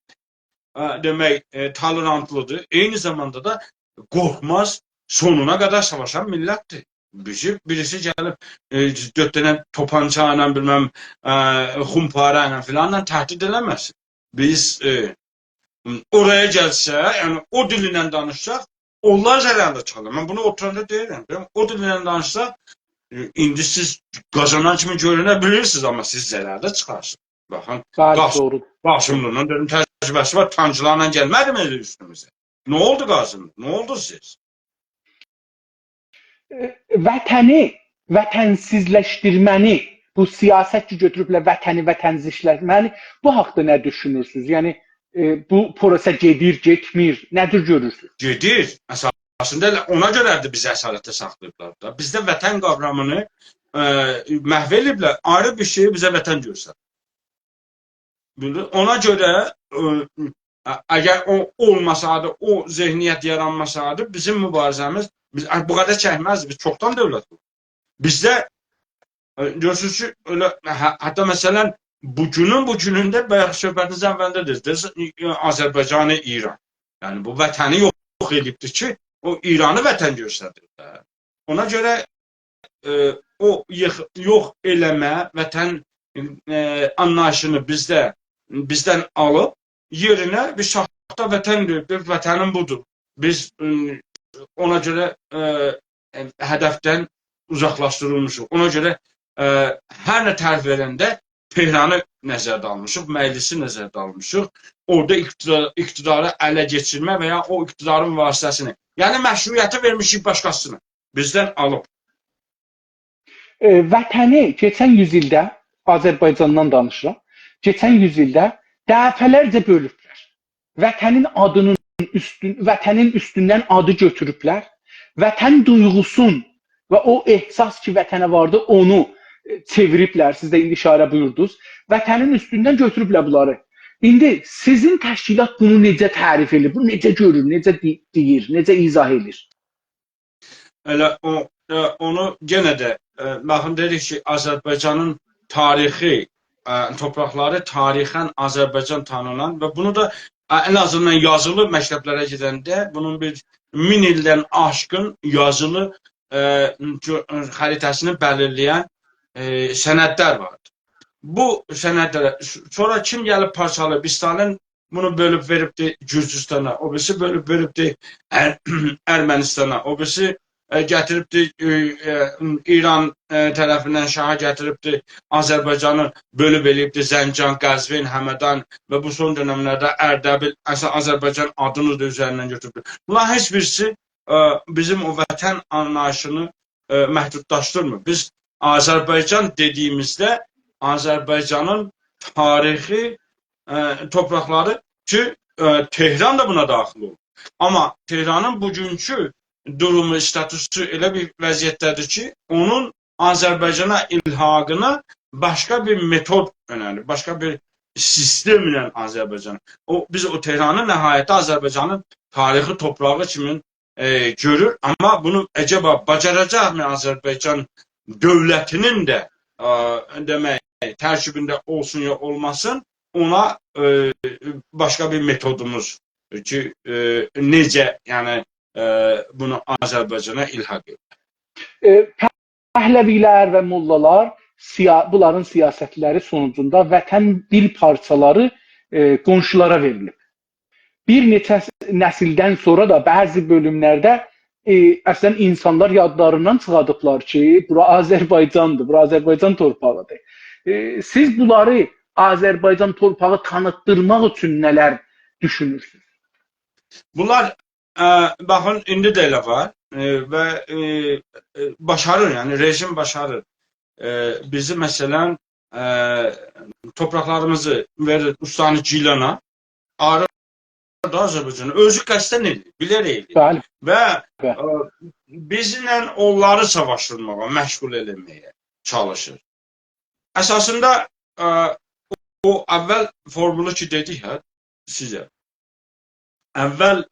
demək tolerantlıdır. Eyni zamanda da qorxmaz, sonuna qədər savaşan millətdir. Birisi gəlib 4 dənə topança ilə, bilməm, xumpara ilə filanla təhdid eləməsin. Biz oraya gəlsə, yəni o dillə danışsaq, onlar zərərli çalır. Mən bunu oturanda deyirəm. O dillə danışsaq, indi siz qazanan kimi görünə bilirsiniz, amma siz zərərli çıxarsınız. Baxın, Qasımlının dedim təcrübəsi var, tancılarla gəlmədi mi üstümüzə? Nə oldu Qasım? Nə oldu siz? Vətəni, vətənsizləşdirməni, bu siyasət ki götürüblə vətəni vətənsizləşdirməni, bu haqda nə düşünürsünüz? Yəni bu proses gedir, getmir, nədir görürsünüz? Gedir. Əsasında ona görədir bizi əsarətdə saxlayıblar da. Bizdə vətən qavramını məhv ediblər, ayrı bir şeyi bizə vətən görsün. Ona görə əgər o olmasaydı, o zehniyyət yaranmasaydı, bizim mübarizəmiz bu qədər çəkməzdi. Biz çoxdan dövlət olduq. Bizdə görürsünüz ki, hətta məsələn, bugünündə bayaq söhbətiniz əvvəldə dediniz, Azərbaycanı İran. Yəni bu vətəni yox edibdir ki, o İranı vətən göstərir. Ona görə o yox eləmə, vətən anlayışını bizdən alıb, yerinə bir saxta vətən deyib, vətənin budur. Biz ona görə hədəfdən uzaqlaşdırılmışıq. Ona görə hər nə tərif verəndə Tehranı nəzərdə almışıq, məclisi nəzərdə almışıq. Orada iqtidarı ələ geçirmə və ya o iqtidarın vasitəsini, yəni məşruiyyəti vermişik başqasına, bizdən alıb. Vətəni keçən yüzildə, Azərbaycandan danışıram, keçən yüzildə dəfələrcə bölüblər. Vətənin üstündən adı götürüblər. Vətən duyğusun və o ehsas ki vətənə vardı, onu çeviriblər. Siz də indi işarə buyurdunuz. Vətənin üstündən götürüblər bunları. İndi sizin təşkilat bunu necə tərif edir? Bunu necə görür, necə deyir, necə izah edir? Elə onu yenə də baxın dedik ki, Azərbaycanın tarixi, torpaqları tarixən Azərbaycan tanınan və bunu da ən azından yazılı məktəblərə gedəndə bunun bir 1000 ildən aşkın yazılı xəritəsini bəlirləyən sənədlər vardır. Bu sənədlərə sonra kim gəlib parçalayıb? Stalin bunu bölüb veribdi Gürcüstana, o birisi bölüb veribdi Ermənistana, o birisi gətiribdi İran tərəfindən şaha gətiribdi Azərbaycanı bölüb eləyibdi Zəncan, Qəzvin, Həmədan və bu son dönəmlərdə Ərdəbil, Azərbaycan adını da üzərindən götürdü. Bunlar heç birisi bizim o vətən anlayışını məhdudlaşdırmır. Biz Azərbaycan dediyimizdə Azərbaycanın tarixi torpaqları ki Tehran da buna daxil olur. Amma Tehranın bugünkü durumu, statusu elə bir vəziyyətdədir ki, onun Azərbaycana ilhaqına başqa bir metod önərir, başqa bir sistemlə Azərbaycan. Biz o Tehranı nəhayətdə Azərbaycanın tarixi toprağı kimi görür, amma bunu əcəba bacaracaqmı Azərbaycan dövlətinin də demək, tərkibində olsun ya olmasın, ona başqa bir metodumuz ki, necə, yəni bunu Azərbaycana ilhaq edir. Pəhləvilər və mollalar bunların siyasətləri sonucunda vətən dil parçaları qonşulara verilib. Bir neçə nəsildən sonra da bəzi bölümlərdə əslən insanlar yadlarından çıxardıblar ki, bura Azərbaycandır, bura Azərbaycan torpağıdır. Siz bunları Azərbaycan torpağı tanıtdırmaq üçün nələr düşünürsünüz? Bunlar baxın indi də elə var və başarır, yəni rejim başarır. Bizi məsələn topraklarımızı verir Ustanı Gilana, Arı da Azərbaycanı özü qəsdən edir, bilərək edir. Və bizlə onları savaşdırmağa, məşğul eləməyə çalışır. Əsasında o əvvəl formulu ki dedik sizə, əvvəl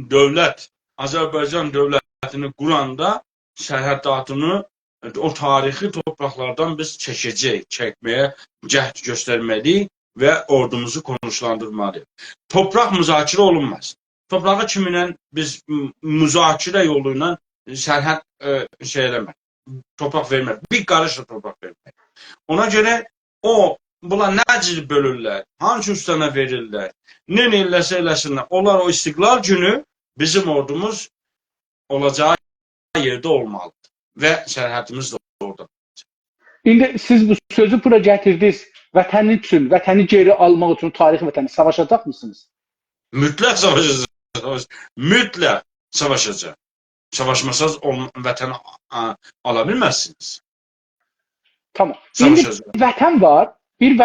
dövlət, Azərbaycan dövlətini quranda sərhəddatını, o tarixi topraklardan biz çəkməyə cəhd göstərməliyik və ordumuzu konuşlandırmalıyıq. Torpaq müzakirə olunmaz. Torpağı kiminlə biz müzakirə yolu ilə sərhəd eləmək, torpaq vermək, bir qarış da torpaq vermək. Ona görə bunlar nə cür bölürlər, hangi ustana verirlər, nə eləsə eləsinlər. Onlar o istiqlal günü bizim ordumuz olacağı yerdə olmalıdır və sərhədimiz də orada. İndi siz bu sözü bura gətirdiniz. Vətəni üçün, vətəni geri almaq üçün tarixi vətəni savaşacaq mısınız? Mütləq savaşacaq. Mütləq savaşacaq. Savaşmasaz vətəni ala bilməzsiniz. Tamam. İndi vətən var, bir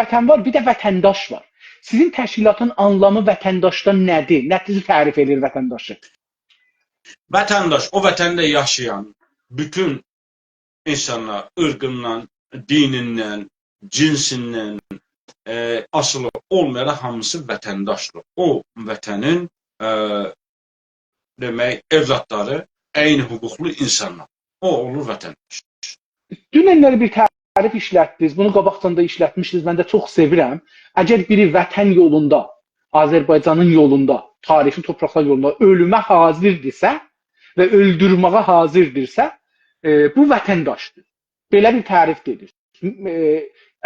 də vətəndaş var. Sizin təşkilatın anlamı vətəndaşdan nədir? Nəticə tərif edir vətəndaşı? Vətəndaş, o vətəndə yaşayan bütün insanlar, ırqından, dinindən, cinsindən asılı olmayaraq hamısı vətəndaşdır. O vətənin demək, evlatları, eyni hüquqlu insanlar. O olur vətəndaş. Dünənləri bir tərif işlətdiniz, bunu qabaqdan da işlətmişdiniz, mən də çox sevirəm. Əgər biri vətən yolunda, Azərbaycanın yolunda, tarixi torpaqlar yolunda ölümə hazırdirsə və öldürməyə hazırdirsə, bu vətəndaşdır. Belə bir tərif dedir.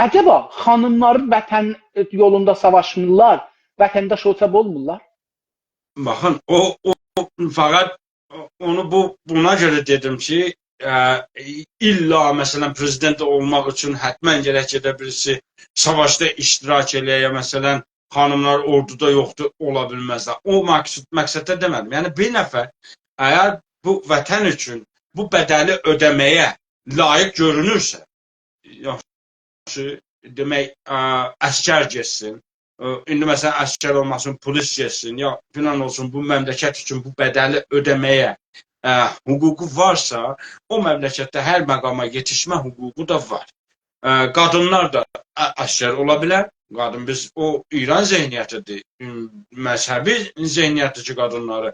Əcəba, xanımların vətən yolunda savaşmırlar, vətəndaş olsa olmurlar? Baxın, fəqət onu buna görə dedim ki, illa məsələn prezident olmaq üçün hətmən gərək edə birisi savaşda iştirak eləyə, məsələn xanımlar orduda yoxdur, ola bilməzlər. O məqsəddə demədim. Yəni bir nəfər əgər bu vətən üçün bu bədəli ödəməyə layiq görünürsə, demək, əskər getsin, indi məsələn əskər olmasın, polis getsin, ya filan olsun, bu məmləkət üçün bu bədəli ödəməyə hüququ varsa, o məmləkətdə hər məqama yetişmə hüququ da var. Qadınlar da əskər ola bilər. Qadın, biz o İran zehniyyətidir, məzhəbi zehniyyətdir ki, qadınları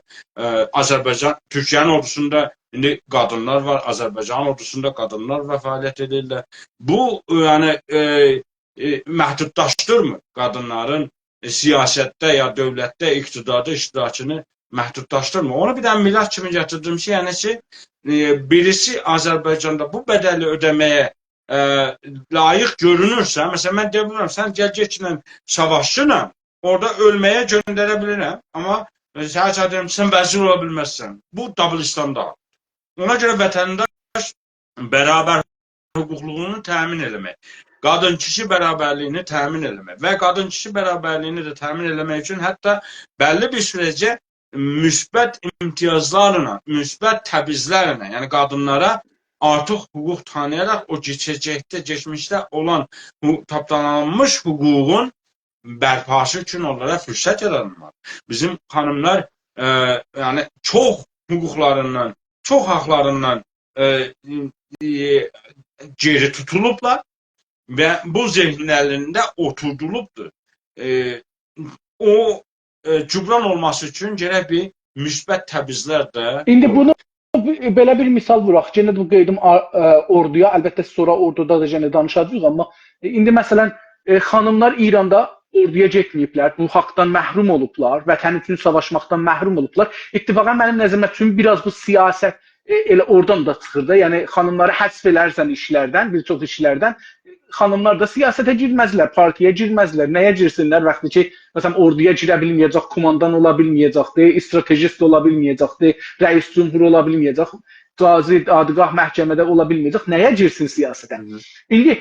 Azərbaycan, Türkiyənin ordusunda indi qadınlar var, Azərbaycan ordusunda qadınlar və fəaliyyət edirlər. Bu, yəni, məhdudlaşdırmır qadınların siyasətdə ya dövlətdə iqtidarda iştirakını məhdudlaşdırmır. Onu bir dənə millət kimi gətirdim ki, yəni ki, birisi Azərbaycanda bu bədəli ödəməyə layiq görünürsə, məsələn, mən deyə bilirəm, sən gəl-geçlə savaşçıyla orada ölməyə göndərə bilirəm, amma səhər deyirəm, sən vəzir ola bilməzsən. Bu Dağıstandadır. Ona görə vətəndaş bərabər hüquqluğunu təmin eləmək, qadın-kişi bərabərliyini təmin eləmək və qadın-kişi bərabərliyini də təmin eləmək üçün hətta bəlli bir sürəcə müsbət imtiyazlarla, müsbət təbizlərlə, yəni qadınlara artıq hüquq tanıyaraq o keçmişdə olan tapdalanmış hüququn bərpası üçün onlara fürsət yaranmalı. Bizim xanımlar yəni çox hüquqlarından, çox haqlarından geri tutulublar və bu zehnlərində oturdulubdur. O cübran olması üçün gərək bir müsbət təbizlər də... İndi bunu belə bir misal vuraq. Yenə də bu qeydim orduya, əlbəttə sonra orduda da yenə danışacağıq, amma indi məsələn xanımlar İranda orduya getməyiblər, bu haqdan məhrum olublar, vətən üçün savaşmaqdan məhrum olublar. İttifaqən mənim nəzərimə üçün biraz bu siyasət elə oradan da çıxır da, yəni xanımları həsf elərsən işlərdən, bir çox işlərdən, xanımlar da siyasətə girməzlər, partiyaya girməzlər. Nəyə girsinlər vaxtı ki, məsələn, orduya girə bilməyəcək, komandan ola bilməyəcəkdir, strategist ola bilməyəcəkdir, rəis cümhur ola bilməyəcək, qazi, adqah məhkəmədə ola bilməyəcək. Nəyə girsin siyasətə? İndi